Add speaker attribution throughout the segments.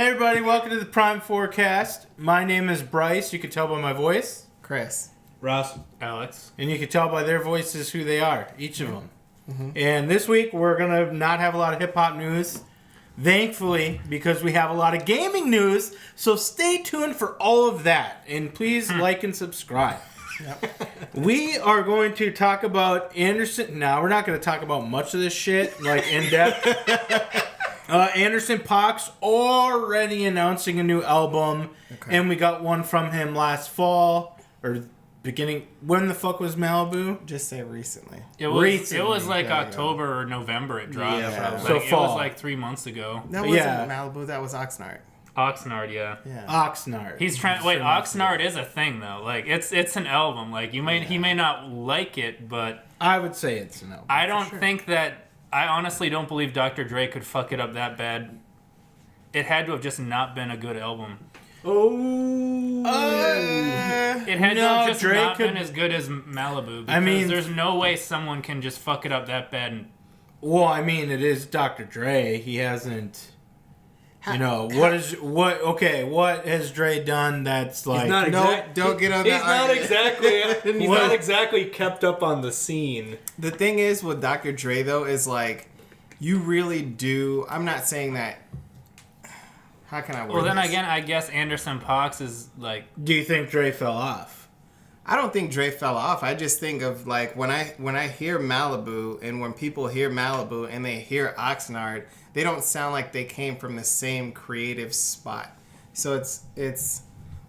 Speaker 1: everybody, welcome to the Prime Forecast. My name is Bryce. You can tell by my voice.
Speaker 2: Chris.
Speaker 3: Ross.
Speaker 4: Alex.
Speaker 1: And you can tell by their voices who they are, each of them. Mm-hmm. And this week, we're going to not have a lot of hip-hop news, thankfully, because we have a lot of gaming news. So stay tuned for all of that. And please like and subscribe. Yep. We are going to talk about Anderson. Now, we're not going to talk about much of this shit, like in depth. Anderson Paak's already announcing a new album, and we got one from him last fall or beginning. When the fuck was Malibu?
Speaker 2: Just say recently.
Speaker 4: It was like October or November. It dropped.
Speaker 1: Yeah.
Speaker 4: So
Speaker 1: So
Speaker 4: it
Speaker 1: fall.
Speaker 4: was like 3 months ago.
Speaker 2: That wasn't Malibu. That was Oxnard.
Speaker 4: Oxnard, yeah.
Speaker 1: Oxnard.
Speaker 4: He's trying. Wait, Oxnard is a thing though. Like it's an album. Like he may not like it, but
Speaker 1: I would say it's an album.
Speaker 4: I don't think that. I honestly don't believe Dr. Dre could fuck it up that bad. It had to have just not been a good album.
Speaker 1: Oh.
Speaker 4: It had to have just
Speaker 1: Dre
Speaker 4: not
Speaker 1: could...
Speaker 4: been as good as Malibu. Because
Speaker 1: I mean,
Speaker 4: there's no way someone can just fuck it up that bad.
Speaker 1: Well, I mean, it is Dr. Dre. He hasn't... You know, what has Dre done that's like...
Speaker 2: Don't get on that.
Speaker 3: He's not exactly kept up on the scene.
Speaker 2: The thing is with Dr. Dre, though, is like, you really do... I'm not saying that... How can I word
Speaker 4: Well, then
Speaker 2: this?
Speaker 4: again, I guess Anderson Paak is like...
Speaker 1: Do you think Dre fell off?
Speaker 2: I don't think Dre fell off. I just think of like when I hear Malibu and when people hear Malibu and they hear Oxnard, they don't sound like they came from the same creative spot. So it's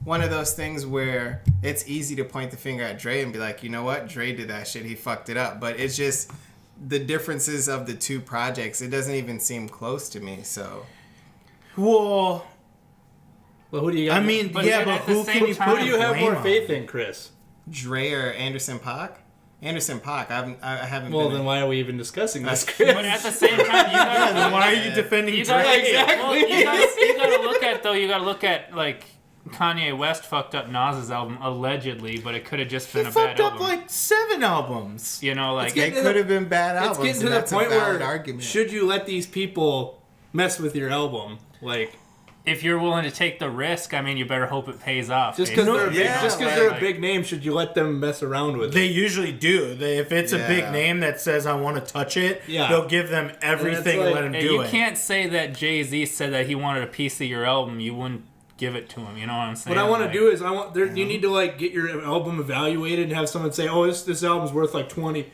Speaker 2: one of those things where it's easy to point the finger at Dre and be like, you know what, Dre did that shit, he fucked it up. But it's just the differences of the two projects. It doesn't even seem close to me. So,
Speaker 1: well,
Speaker 3: who do you got?
Speaker 1: I mean,
Speaker 4: But
Speaker 1: yeah,
Speaker 4: then
Speaker 1: but
Speaker 4: at the
Speaker 1: who
Speaker 4: same
Speaker 1: can you
Speaker 4: time-
Speaker 3: who
Speaker 1: put
Speaker 3: do you have
Speaker 1: blame
Speaker 3: more
Speaker 1: on?
Speaker 3: faith in, Chris?
Speaker 2: Dre or Anderson Paak? Anderson Paak. I haven't.
Speaker 3: Well,
Speaker 2: been
Speaker 3: then why are we even discussing this, Chris?
Speaker 4: But at the same time, you gotta...
Speaker 1: Then why are you defending
Speaker 4: You
Speaker 1: Dre?
Speaker 4: gotta,
Speaker 3: Exactly.
Speaker 4: well, you gotta look at like Kanye West fucked up Nas's album allegedly, but it could have just been
Speaker 1: He
Speaker 4: a bad
Speaker 1: fucked up
Speaker 4: album.
Speaker 1: like 7 albums.
Speaker 4: You know, like
Speaker 2: They could have been bad albums.
Speaker 3: It's getting to
Speaker 2: and
Speaker 3: the
Speaker 2: that's
Speaker 3: point
Speaker 2: a valid
Speaker 3: where
Speaker 2: argument.
Speaker 3: should you let these people mess with your album? Like,
Speaker 4: if you're willing to take the risk, I mean, you better hope it pays off.
Speaker 3: just because
Speaker 4: basically.
Speaker 3: they're a big name, should you let them mess around with
Speaker 1: They
Speaker 3: it?
Speaker 1: usually do. If it's a big name that says I want to touch it, they'll give them everything and
Speaker 3: like-
Speaker 1: let him
Speaker 4: Hey,
Speaker 1: do
Speaker 4: you
Speaker 1: it.
Speaker 4: can't say that Jay-Z said that he wanted a piece of your album. You wouldn't give it to him. You know what I'm saying?
Speaker 3: What I want to
Speaker 4: Like,
Speaker 3: do is you need to like get your album evaluated and have someone say, "Oh, this album's worth like 20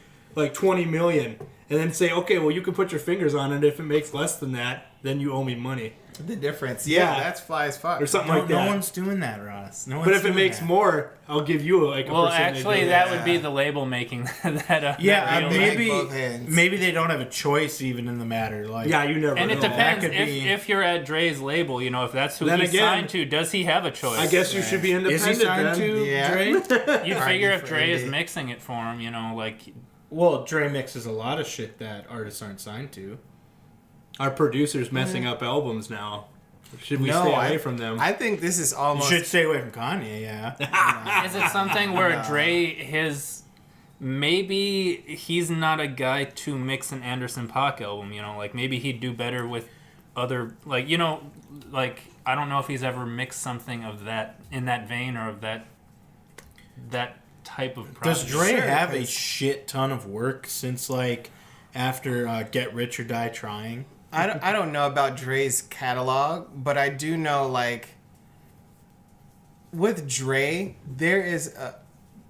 Speaker 3: million," and then say, "Okay, well, you can put your fingers on it. If it makes less than that, then you owe me money."
Speaker 2: The difference.
Speaker 3: Yeah.
Speaker 2: That's fly as fuck.
Speaker 3: Or something like
Speaker 1: No
Speaker 3: that.
Speaker 1: one's doing that, Ross. No one's
Speaker 3: But if it
Speaker 1: doing
Speaker 3: makes
Speaker 1: that.
Speaker 3: more, I'll give you a
Speaker 4: Well,
Speaker 3: percentage.
Speaker 4: actually,
Speaker 3: of
Speaker 4: that would be the label making that.
Speaker 1: Yeah,
Speaker 4: that
Speaker 1: maybe
Speaker 2: both hands.
Speaker 1: they don't have a choice even in the matter. Like,
Speaker 3: Yeah, you never
Speaker 4: And
Speaker 3: know.
Speaker 4: it depends
Speaker 1: That could be-
Speaker 4: if you're at Dre's label, you know, if that's who
Speaker 3: Then
Speaker 4: he's
Speaker 3: again,
Speaker 4: signed to, does he have a choice?
Speaker 3: I guess you should be
Speaker 1: is
Speaker 3: independent
Speaker 1: he signed
Speaker 3: then.
Speaker 1: to
Speaker 2: Yeah.
Speaker 1: Dre?
Speaker 4: You'd figure if
Speaker 2: for
Speaker 4: Dre is
Speaker 2: indie.
Speaker 4: mixing it for him, you know, like
Speaker 1: Well, Dre mixes a lot of shit that artists aren't signed to.
Speaker 3: Our producer's messing up albums now. Should we stay away from them?
Speaker 2: I think this is
Speaker 1: You
Speaker 2: almost.
Speaker 1: should stay away from Kanye, yeah.
Speaker 4: is it something where Dre maybe he's not a guy to mix an Anderson Paak album, you know, like maybe he'd do better with other, like, you know, like I don't know if he's ever mixed something of that in that vein or of that type of project.
Speaker 1: Does Dre
Speaker 2: Sure,
Speaker 1: have a
Speaker 2: 'cause-
Speaker 1: shit ton of work since, like, after Get Rich or Die Trying?
Speaker 2: I don't know about Dre's catalog, but I do know, like, with Dre, there is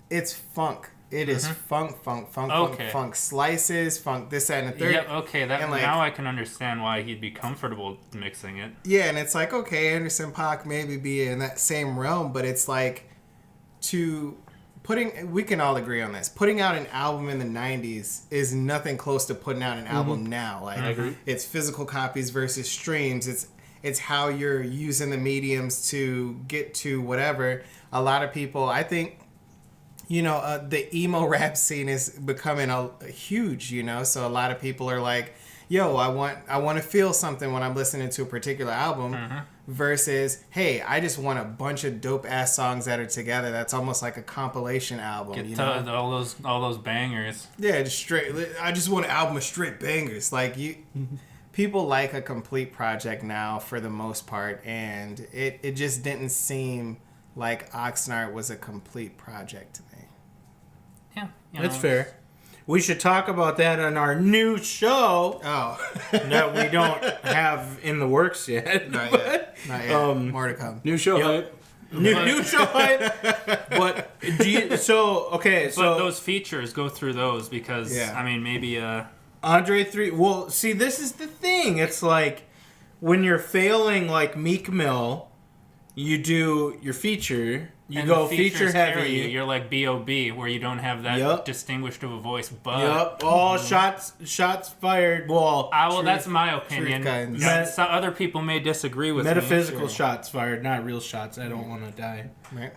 Speaker 2: it's funk. It is funk,
Speaker 4: Okay.
Speaker 2: funk slices, funk this, that, and the third.
Speaker 4: Yeah, okay,
Speaker 2: And, like-
Speaker 4: now I can understand why he'd be comfortable mixing it.
Speaker 2: Yeah, and it's like, okay, Anderson Paak maybe be in that same realm, but it's like we can all agree on this. Putting out an album in the 90s is nothing close to putting out an album now. Like, it's physical copies versus streams. It's how you're using the mediums to get to whatever. A lot of people, I think, you know, the emo rap scene is becoming a huge, you know, so a lot of people are like, yo, I want to feel something when I'm listening to a particular album versus, hey, I just want a bunch of dope ass songs that are together. That's almost like a compilation album.
Speaker 4: Get
Speaker 2: you
Speaker 4: to
Speaker 2: know?
Speaker 4: all those bangers.
Speaker 2: Yeah, just straight. I just want an album of straight bangers. Like people like a complete project now for the most part, and it just didn't seem like Oxnard was a complete project to me.
Speaker 4: Yeah,
Speaker 1: That's fair. We should talk about that on our new show
Speaker 2: Oh,
Speaker 1: that we don't have in the works yet.
Speaker 2: not yet. Not yet. More to come.
Speaker 3: New show hype.
Speaker 1: New show hype. But
Speaker 4: But those features, go through those because
Speaker 2: Yeah.
Speaker 4: I mean maybe
Speaker 1: Andre 3. Well, see, this is the thing. It's like when you're failing like Meek Mill, you do your feature. You
Speaker 4: and
Speaker 1: go
Speaker 4: the features
Speaker 1: feature
Speaker 4: carry
Speaker 1: heavy.
Speaker 4: you. You're like B.O.B. where you don't have that
Speaker 1: Yup.
Speaker 4: distinguished of a voice. But
Speaker 1: Yep. All shots fired. Well,
Speaker 4: that's my opinion.
Speaker 2: guns.
Speaker 4: So other people may disagree with
Speaker 1: metaphysical
Speaker 4: me.
Speaker 1: shots fired, not real shots. I don't want to die.
Speaker 2: Right.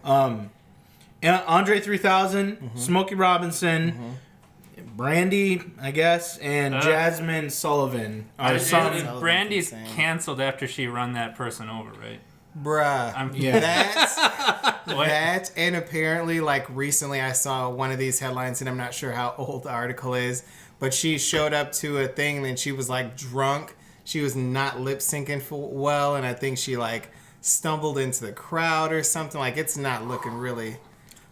Speaker 1: And Andre 3000, Smokey Robinson, Brandy, I guess, and Jasmine Sullivan are some.
Speaker 4: Brandy's
Speaker 2: insane.
Speaker 4: canceled after she run that person over, right?
Speaker 2: Bruh.
Speaker 1: Yeah.
Speaker 2: That, and apparently, like, recently I saw one of these headlines, and I'm not sure how old the article is, but she showed up to a thing, and she was, like, drunk. She was not lip syncing well, and I think she, like, stumbled into the crowd or something. Like, it's not looking really...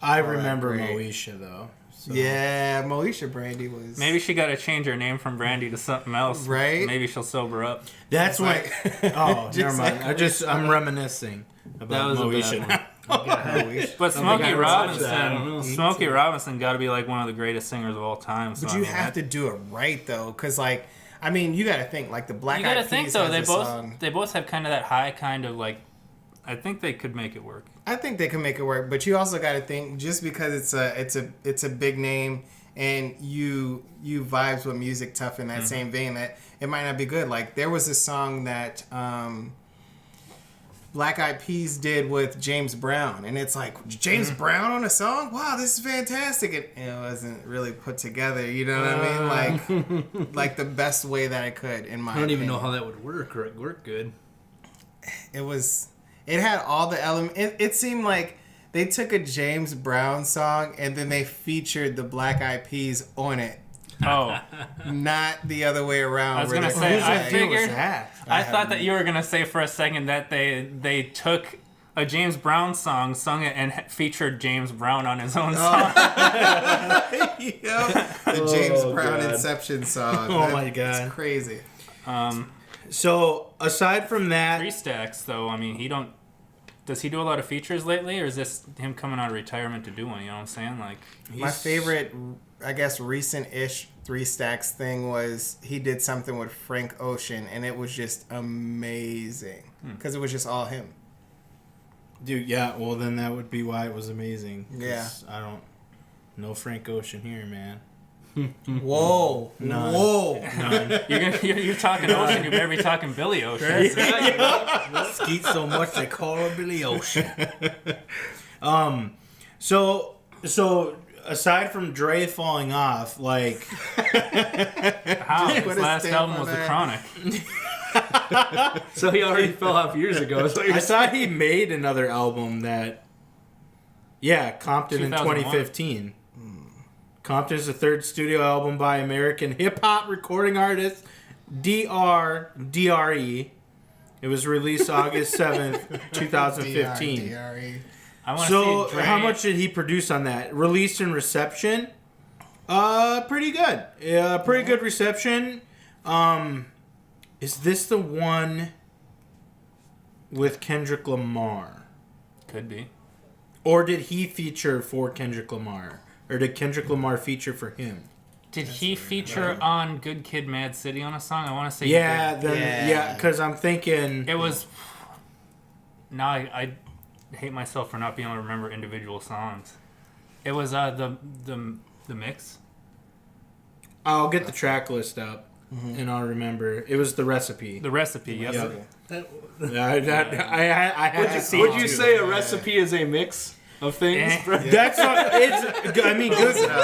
Speaker 1: I remember
Speaker 2: great.
Speaker 1: Moesha, though. So.
Speaker 2: Yeah, Moesha Brandy was...
Speaker 4: Maybe she got to change her name from Brandy to something else.
Speaker 2: Right?
Speaker 4: Maybe she'll sober up.
Speaker 1: That's when. Oh, never mind.
Speaker 2: like
Speaker 1: I'm reminiscing about
Speaker 4: That was a
Speaker 1: Moesha.
Speaker 4: bad
Speaker 2: Moesha.
Speaker 4: But Smokey
Speaker 3: I watched that. I don't know.
Speaker 4: Robinson, Smokey Robinson got to be like one of the greatest singers of all time. So
Speaker 2: But you have to do it right, though, because, like, I mean, you got to think, like, the Black
Speaker 4: You got to
Speaker 2: Eyed
Speaker 4: think
Speaker 2: Peas
Speaker 4: though.
Speaker 2: has
Speaker 4: They
Speaker 2: a
Speaker 4: both
Speaker 2: song.
Speaker 4: they both have kind of that high kind of like. I think they could make it work.
Speaker 2: I think they can make it work, but you also got to think just because it's a big name and you vibes with music tough in that same vein that it might not be good. Like there was a song that Black Eyed Peas did with James Brown, and it's like James Brown on a song. Wow, this is fantastic! And it wasn't really put together. You know what I mean? Like the best way that I could in my.
Speaker 3: I don't even know
Speaker 2: opinion.
Speaker 3: how that would work good.
Speaker 2: It had all the elements. It seemed like they took a James Brown song and then they featured the Black Eyed Peas on it,
Speaker 4: Oh,
Speaker 2: not the other way around.
Speaker 4: I was
Speaker 2: where
Speaker 4: gonna
Speaker 2: they-
Speaker 4: say,
Speaker 1: Whose
Speaker 4: I
Speaker 1: idea was
Speaker 4: figured-
Speaker 1: that?
Speaker 4: I thought that you were gonna say for a second that they took a James Brown song, sung it, and featured James Brown on his own song.
Speaker 2: the James Brown Inception song.
Speaker 1: Oh my God.
Speaker 2: it's crazy.
Speaker 1: So aside from that,
Speaker 4: 3 Stacks, though, I mean, does he do a lot of features lately, or is this him coming out of retirement to do one? You know what I'm saying? Like,
Speaker 2: My favorite, I guess, recent-ish 3 Stacks thing was he did something with Frank Ocean, and it was just amazing because it was just all him.
Speaker 1: dude, yeah. Well, then that would be why it was amazing. 'Cause
Speaker 2: Yeah.
Speaker 1: I don't know Frank Ocean here, man.
Speaker 2: Whoa,
Speaker 1: None.
Speaker 2: whoa!
Speaker 4: you're talking Ocean, you better be talking Billy Ocean.
Speaker 1: Skeet so much they call her Billy Ocean. So aside from Dre falling off, like
Speaker 4: How?
Speaker 2: Put
Speaker 4: His
Speaker 2: a
Speaker 4: last
Speaker 2: stamp
Speaker 4: album
Speaker 2: on
Speaker 4: was The
Speaker 2: that.
Speaker 4: Chronic.
Speaker 3: So he already fell off years ago. So
Speaker 1: I thought he made another album that, Compton in
Speaker 4: 2001.
Speaker 1: 2015. Compton is the third studio album by American hip hop recording artist Dre. It was released August 7th, 2015.
Speaker 2: DRE.
Speaker 4: I want to
Speaker 1: So,
Speaker 4: see Dre.
Speaker 1: how much did he produce on that? Released and reception? Pretty good. Pretty good reception. Is this the one with Kendrick Lamar?
Speaker 4: Could be.
Speaker 1: Or did he feature for Kendrick Lamar? Or did Kendrick Lamar feature for him?
Speaker 4: Did he feature on Good Kid, Mad City on a song? I want to say he
Speaker 1: Yeah,
Speaker 4: did.
Speaker 1: then because I'm thinking
Speaker 4: It was. Now I hate myself for not being able to remember individual songs. It was the mix.
Speaker 1: I'll get the track list up and I'll remember. It was the recipe.
Speaker 4: The recipe, yes.
Speaker 1: Yep. I had to see.
Speaker 3: Would you say a recipe is a mix of things?
Speaker 1: That's not. It's. I mean,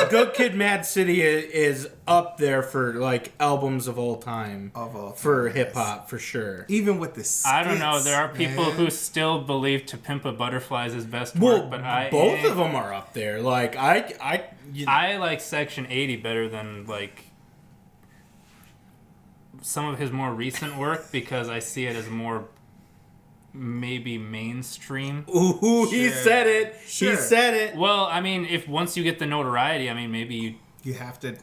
Speaker 1: Good Kid, Mad City is up there for like albums of all time. For hip hop, for sure.
Speaker 2: Even with the skits,
Speaker 4: I don't know. There are people
Speaker 2: man.
Speaker 4: who still believe "To Pimp a Butterfly" is his best
Speaker 1: Well,
Speaker 4: work, but I
Speaker 1: both of them are up there. Like
Speaker 4: I like Section 80 better than some of his more recent work because I see it as more maybe mainstream.
Speaker 1: Ooh, he said it.
Speaker 2: Sure.
Speaker 1: He said it.
Speaker 4: Well, I mean, if once you get the notoriety, I mean, maybe
Speaker 2: You have to.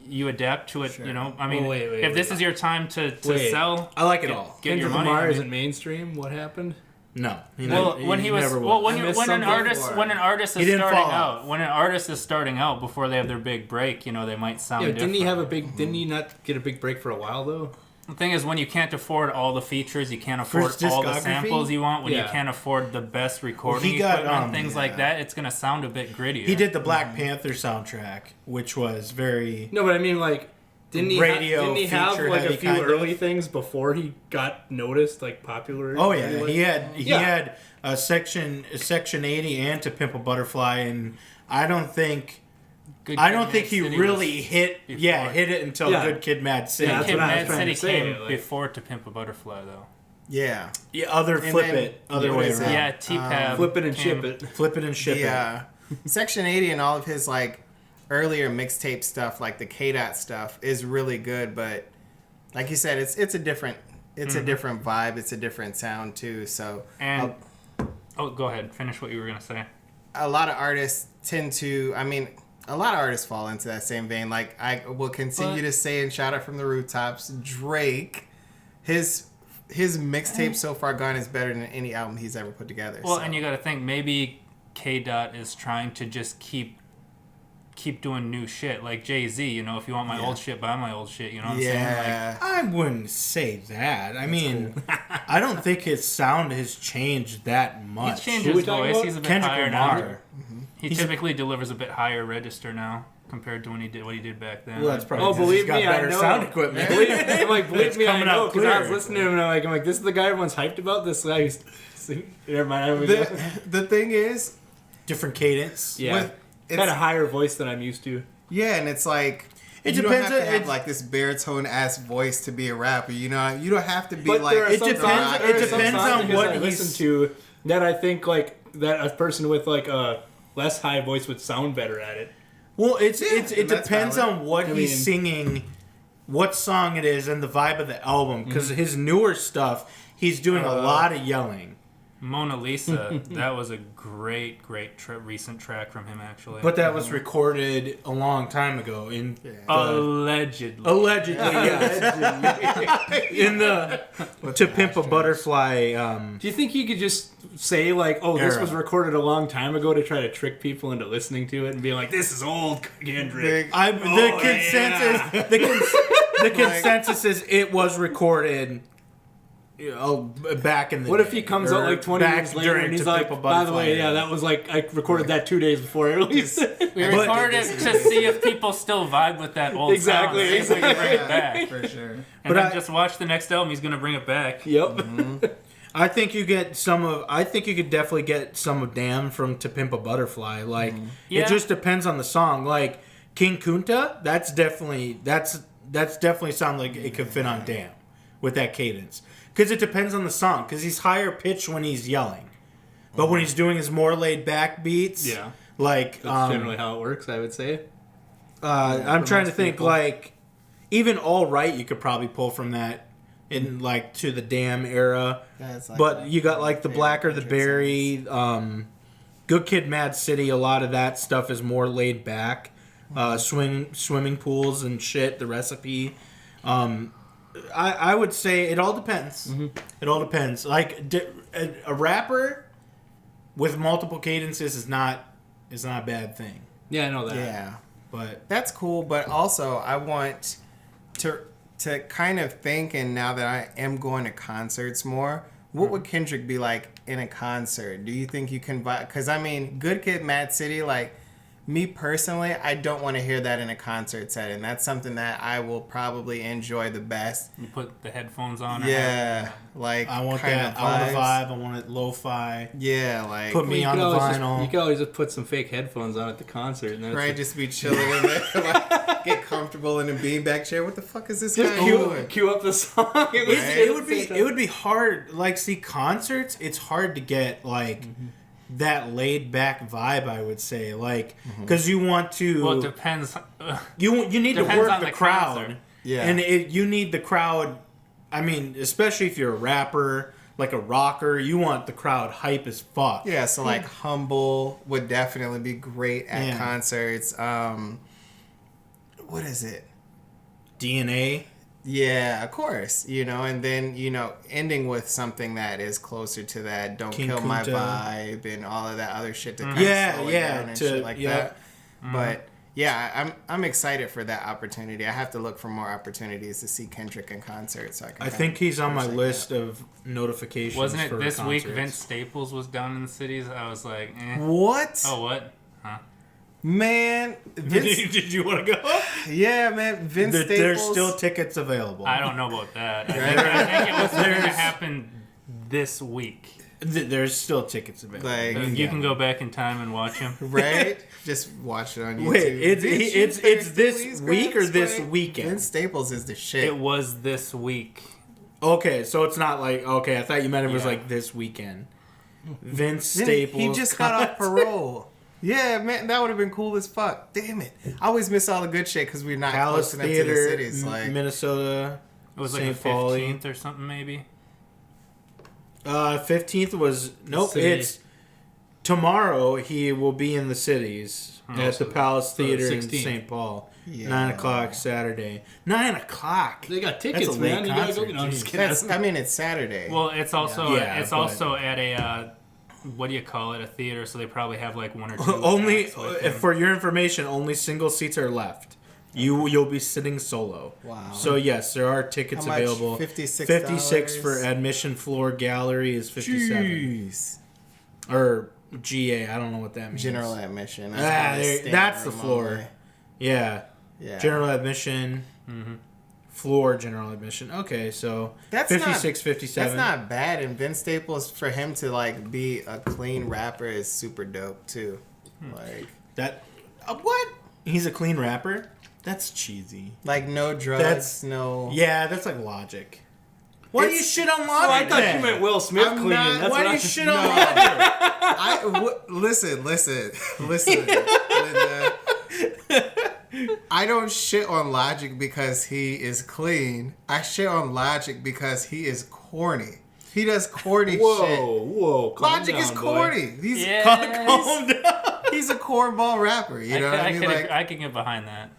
Speaker 4: you adapt to it.
Speaker 2: Sure.
Speaker 4: You know, I mean,
Speaker 3: Wait,
Speaker 4: if this is your time to
Speaker 3: Wait.
Speaker 4: sell,
Speaker 1: I like it all.
Speaker 4: get your
Speaker 3: Kendrick
Speaker 4: money.
Speaker 3: Lamar
Speaker 4: I mean-
Speaker 3: isn't mainstream. What happened?
Speaker 1: No.
Speaker 4: Well, when he was
Speaker 1: never will.
Speaker 4: well, when
Speaker 3: I
Speaker 4: you
Speaker 3: missed
Speaker 4: when an
Speaker 3: something
Speaker 4: artist
Speaker 2: before.
Speaker 4: when an artist
Speaker 1: He
Speaker 4: is
Speaker 1: didn't
Speaker 4: starting
Speaker 1: fall off.
Speaker 4: out, when an artist is starting out before they have their big break, you know, they might sound
Speaker 3: Yeah,
Speaker 4: different.
Speaker 3: didn't he have a big? Didn't he not get a big break for a while though?
Speaker 4: The thing is, when you can't afford all the features, you can't afford
Speaker 1: his
Speaker 4: all the
Speaker 1: discography?
Speaker 4: samples you want. When you
Speaker 3: Yeah.
Speaker 4: can't afford the best recording
Speaker 1: he got,
Speaker 4: equipment, things like
Speaker 2: yeah.
Speaker 4: that, it's gonna sound a bit grittier.
Speaker 1: He did the Black Panther soundtrack, which was very...
Speaker 3: No, but I mean, like, didn't he?
Speaker 1: Radio
Speaker 3: didn't he have
Speaker 1: feature
Speaker 3: like a
Speaker 1: heavy
Speaker 3: few
Speaker 1: kind of?
Speaker 3: early things before he got noticed, like popular?
Speaker 1: Oh, yeah.
Speaker 3: anyway?
Speaker 1: He had Section 80 and To Pimp a Butterfly, and I don't think...
Speaker 4: Good
Speaker 1: I
Speaker 4: Kid,
Speaker 1: don't
Speaker 4: Mad
Speaker 1: think he
Speaker 4: City
Speaker 1: really
Speaker 4: was
Speaker 1: hit
Speaker 4: before.
Speaker 1: hit it until
Speaker 3: Yeah.
Speaker 1: Good Kid, Mad City.
Speaker 3: Yeah,
Speaker 4: Good
Speaker 3: that's
Speaker 4: Kid,
Speaker 3: what I was
Speaker 4: Mad
Speaker 3: trying
Speaker 4: City
Speaker 3: to say,
Speaker 4: came
Speaker 3: like-
Speaker 4: before To Pimp a Butterfly, though.
Speaker 2: Yeah.
Speaker 1: Yeah, other
Speaker 2: And
Speaker 1: flip
Speaker 2: then-
Speaker 1: it, other
Speaker 2: what
Speaker 1: way
Speaker 2: is it?
Speaker 1: around.
Speaker 4: Yeah, T-Pab.
Speaker 3: Flip it and
Speaker 4: came-
Speaker 3: ship it.
Speaker 1: Flip it and ship
Speaker 2: Yeah. Section 80 and all of his like earlier mixtape stuff, like the K-Dot stuff, is really good. But like you said, it's a different a different vibe. It's a different sound too. So
Speaker 4: And oh, go ahead. Finish what you were gonna say.
Speaker 2: a lot of artists tend to. I mean, a lot of artists fall into that same vein. Like I will continue to say and shout out from the rooftops, Drake, his mixtape so far gone is better than any album he's ever put together.
Speaker 4: Well,
Speaker 2: so.
Speaker 4: and you got to think maybe K-Dot is trying to just keep doing new shit like Jay-Z. You know, if you want my old shit, buy my old shit. You know what I'm saying?
Speaker 2: yeah.
Speaker 1: I wouldn't say that. I mean, I don't think his sound has changed that
Speaker 4: Like,
Speaker 1: much.
Speaker 4: he's changed
Speaker 3: Who we
Speaker 4: his
Speaker 3: talking
Speaker 4: voice.
Speaker 3: about?
Speaker 4: He's a bit
Speaker 1: Kendrick
Speaker 4: higher
Speaker 1: Lamar.
Speaker 4: now. He typically delivers a bit higher register now compared to what he did back then.
Speaker 1: Well, that's probably
Speaker 3: Oh,
Speaker 1: 'cause he's
Speaker 3: believe
Speaker 1: got
Speaker 3: me, I
Speaker 1: better
Speaker 3: know.
Speaker 1: sound equipment.
Speaker 3: Believe me, I
Speaker 1: coming
Speaker 3: know
Speaker 1: out
Speaker 3: because I was
Speaker 1: clear.
Speaker 3: listening to him and I'm like, this is the guy everyone's hyped about. This guy who's never mind.
Speaker 2: The thing is,
Speaker 1: Different cadence.
Speaker 3: Yeah,
Speaker 2: with-
Speaker 3: it's got a higher voice than I'm used to.
Speaker 2: yeah, and it's like
Speaker 1: It
Speaker 2: you
Speaker 1: depends
Speaker 2: don't have to
Speaker 1: on-
Speaker 2: have like this baritone ass voice to be a rapper. You know, you don't have to be
Speaker 3: But
Speaker 2: like.
Speaker 3: there are
Speaker 1: it
Speaker 3: some
Speaker 1: depends-
Speaker 3: songs-
Speaker 1: it
Speaker 3: there are some
Speaker 1: depends
Speaker 3: songs
Speaker 1: on
Speaker 3: because
Speaker 1: what
Speaker 3: I
Speaker 1: he's-
Speaker 3: listen to that I think like that a person with like a less high voice would sound better at it.
Speaker 1: Well, it
Speaker 2: and that's
Speaker 1: depends
Speaker 2: valid.
Speaker 1: on what
Speaker 3: I
Speaker 1: he's
Speaker 3: mean-
Speaker 1: singing, what song it is, and the vibe of the album. Because his newer stuff, he's doing a lot of yelling.
Speaker 4: Mona Lisa, that was a great recent track from him actually.
Speaker 1: But that was recorded a long time ago in
Speaker 4: allegedly.
Speaker 1: allegedly, yeah. in the To Pimp a Butterfly.
Speaker 3: Do you think he could just say like, "Oh, this
Speaker 1: Era.
Speaker 3: was recorded a long time ago" to try to trick people into listening to it and be like, "This is old Kendrick"?
Speaker 1: The consensus, the consensus is it was recorded. You know, back in the
Speaker 3: What
Speaker 1: day,
Speaker 3: if he comes
Speaker 1: or
Speaker 3: out like 20
Speaker 1: back
Speaker 3: years later
Speaker 1: during
Speaker 3: and he's
Speaker 1: To
Speaker 3: like,
Speaker 1: Pimp a
Speaker 3: "By the way,
Speaker 1: Butterfly
Speaker 3: yeah, that was like I recorded that 2 days before I released it."
Speaker 4: We
Speaker 1: But-
Speaker 4: recorded it to see if people still vibe with that old
Speaker 3: Exactly,
Speaker 4: sound. See if we can bring it back.
Speaker 2: for sure.
Speaker 4: And
Speaker 1: But
Speaker 4: then
Speaker 1: I-
Speaker 4: just watch the next album. He's gonna bring it back.
Speaker 3: Yep.
Speaker 1: I think you get some of. I think you could definitely get some of "Damn" from "To Pimp a Butterfly." Like
Speaker 4: Yeah.
Speaker 1: it just depends on the song. Like King Kunta, that's definitely sound like it could fit on "Damn" with that cadence. Because it depends on the song. Because he's higher pitched when he's yelling, but when he's doing his more laid back beats,
Speaker 3: Yeah.
Speaker 1: like
Speaker 3: That's generally how it works, I would say.
Speaker 1: I'm
Speaker 3: for
Speaker 1: trying to
Speaker 3: most
Speaker 1: think
Speaker 3: people.
Speaker 1: like even "All Right" you could probably pull from that in like to the "Damn" era.
Speaker 2: Yeah, it's like
Speaker 1: But
Speaker 2: that.
Speaker 1: you got like the
Speaker 2: Yeah,
Speaker 1: Blacker the
Speaker 2: Kendrick
Speaker 1: Berry, Good Kid, Mad City. A lot of that stuff is more laid back. Swimming pools and shit. The Recipe. I would say it all depends. It all depends. Like a rapper with multiple cadences is not a bad thing.
Speaker 3: Yeah, I know that.
Speaker 2: Yeah,
Speaker 1: But
Speaker 2: that's cool. But also, I want to kind of think, and now that I am going to concerts more, what would Kendrick be like in a concert? Do you think you can buy? Because I mean, Good Kid, Mad City, like. Me personally, I don't want to hear that in a concert setting. That's something that I will probably enjoy the best.
Speaker 4: You put the headphones on. or
Speaker 2: Yeah, like
Speaker 1: I want
Speaker 2: kind
Speaker 1: that.
Speaker 2: of
Speaker 1: I want the
Speaker 2: vibes.
Speaker 1: vibe. I want it lo-fi.
Speaker 2: Yeah, like
Speaker 1: Put me
Speaker 3: You
Speaker 1: on
Speaker 3: could
Speaker 1: the
Speaker 3: always just-
Speaker 1: vinyl.
Speaker 3: you could always just put some fake headphones on at the concert, and then it's
Speaker 2: right,
Speaker 3: like,
Speaker 2: just be chilling in there, like, get comfortable in a beanbag chair. What the fuck is this guy
Speaker 3: just
Speaker 2: doing?
Speaker 3: cue up the song.
Speaker 1: It would be hard. Like, see, concerts. It's hard to get like that laid back vibe. I would say, like, because you want to.
Speaker 4: Well, it depends.
Speaker 1: you need to
Speaker 4: Depends
Speaker 1: work
Speaker 4: on
Speaker 1: the
Speaker 4: the
Speaker 1: crowd.
Speaker 4: concert.
Speaker 2: Yeah.
Speaker 1: And you need the crowd. I mean, especially if you're a rapper, like a rocker, you want the crowd hype as fuck.
Speaker 2: Yeah, so like Humble would definitely be great at concerts. What is it?
Speaker 1: DNA.
Speaker 2: Yeah, of course. And then, ending with something that is closer to that, Don't
Speaker 1: King
Speaker 2: Kill My
Speaker 1: Kunta.
Speaker 2: Vibe and all of that other shit to kind of slow it down and shit like that. But yeah, I'm excited for that opportunity. I have to look for more opportunities to see Kendrick in concert. So
Speaker 1: I think he's on my list of notifications.
Speaker 4: Wasn't it
Speaker 1: for
Speaker 4: this week
Speaker 1: concerts.
Speaker 4: Vince Staples was down in the cities? I was like, eh.
Speaker 2: What?
Speaker 4: Oh, what? Huh?
Speaker 2: Man,
Speaker 1: Did you want to go?
Speaker 2: yeah, man, Vince Staples.
Speaker 1: There's still tickets available.
Speaker 4: I don't know about that. I think it was going to happen this week.
Speaker 1: There's still tickets available.
Speaker 2: Like,
Speaker 4: You can go back in time and watch him.
Speaker 2: right? Just watch it on YouTube.
Speaker 1: Wait, it's this week or this
Speaker 2: Vince
Speaker 1: weekend?
Speaker 2: Staples is the shit.
Speaker 4: It was this week.
Speaker 1: Okay, so it's not like I thought you meant it was
Speaker 4: Yeah.
Speaker 1: like this weekend. Vince Staples.
Speaker 2: He just got off parole. Yeah, man, that would have been cool as fuck. Damn it. I always miss all the good shit because we're not
Speaker 1: Palace
Speaker 2: close enough to the
Speaker 1: Theater,
Speaker 2: cities. Like,
Speaker 1: Minnesota.
Speaker 4: It was like
Speaker 1: St.
Speaker 4: the
Speaker 1: Pauli.
Speaker 4: 15th or something, maybe.
Speaker 1: 15th was nope.
Speaker 3: City.
Speaker 1: It's tomorrow. He will be in the cities at the Palace Theater in
Speaker 3: 16th.
Speaker 1: St. Paul.
Speaker 2: Yeah.
Speaker 1: 9:00 Saturday. 9:00.
Speaker 3: They got
Speaker 1: That's
Speaker 3: tickets,
Speaker 1: a late
Speaker 3: man. You gotta go.
Speaker 1: concert,
Speaker 3: No, I'm just
Speaker 1: jeez.
Speaker 3: kidding.
Speaker 2: it's Saturday.
Speaker 4: Well, it's also
Speaker 1: Yeah,
Speaker 4: it's
Speaker 1: but-
Speaker 4: also at a what do you call it? A theater. So they probably have like one or two.
Speaker 1: Only
Speaker 4: acts with him.
Speaker 1: for your information, only single seats are left. You'll be sitting solo.
Speaker 2: Wow.
Speaker 1: So yes, there are tickets
Speaker 2: How much?
Speaker 1: available.
Speaker 2: $56?
Speaker 1: 56 for admission. Floor gallery is 57.
Speaker 2: Jeez.
Speaker 1: Or GA. I don't know what that means.
Speaker 2: General admission.
Speaker 1: That's the floor. Yeah.
Speaker 2: Yeah.
Speaker 1: General admission. Floor general admission. Okay, so
Speaker 2: That's
Speaker 1: 56, 57.
Speaker 2: That's not bad. And Vince Staples, for him to like be a clean rapper, is super dope too. Like
Speaker 1: That what? He's a clean rapper? That's cheesy.
Speaker 2: no drugs,
Speaker 1: That's-
Speaker 2: no.
Speaker 1: Yeah, that's like Logic. Why do you
Speaker 2: It's-
Speaker 1: shit on Logic?
Speaker 3: Oh, I thought
Speaker 1: then?
Speaker 3: you meant Will Smith
Speaker 2: I'm
Speaker 3: clean.
Speaker 2: not-
Speaker 3: That's
Speaker 1: Why
Speaker 3: what
Speaker 1: do
Speaker 3: I
Speaker 1: you shit on
Speaker 2: No.
Speaker 1: Logic?
Speaker 2: Listen, Linda. I don't shit on Logic because he is clean. I shit on Logic because he is corny. He does corny shit.
Speaker 3: Whoa. Calm
Speaker 2: Logic
Speaker 3: down,
Speaker 2: is
Speaker 3: boy.
Speaker 2: corny. He's
Speaker 4: Yeah.
Speaker 1: Calm down.
Speaker 2: he's a cornball rapper. You know what I mean? Like,
Speaker 4: I can get behind that.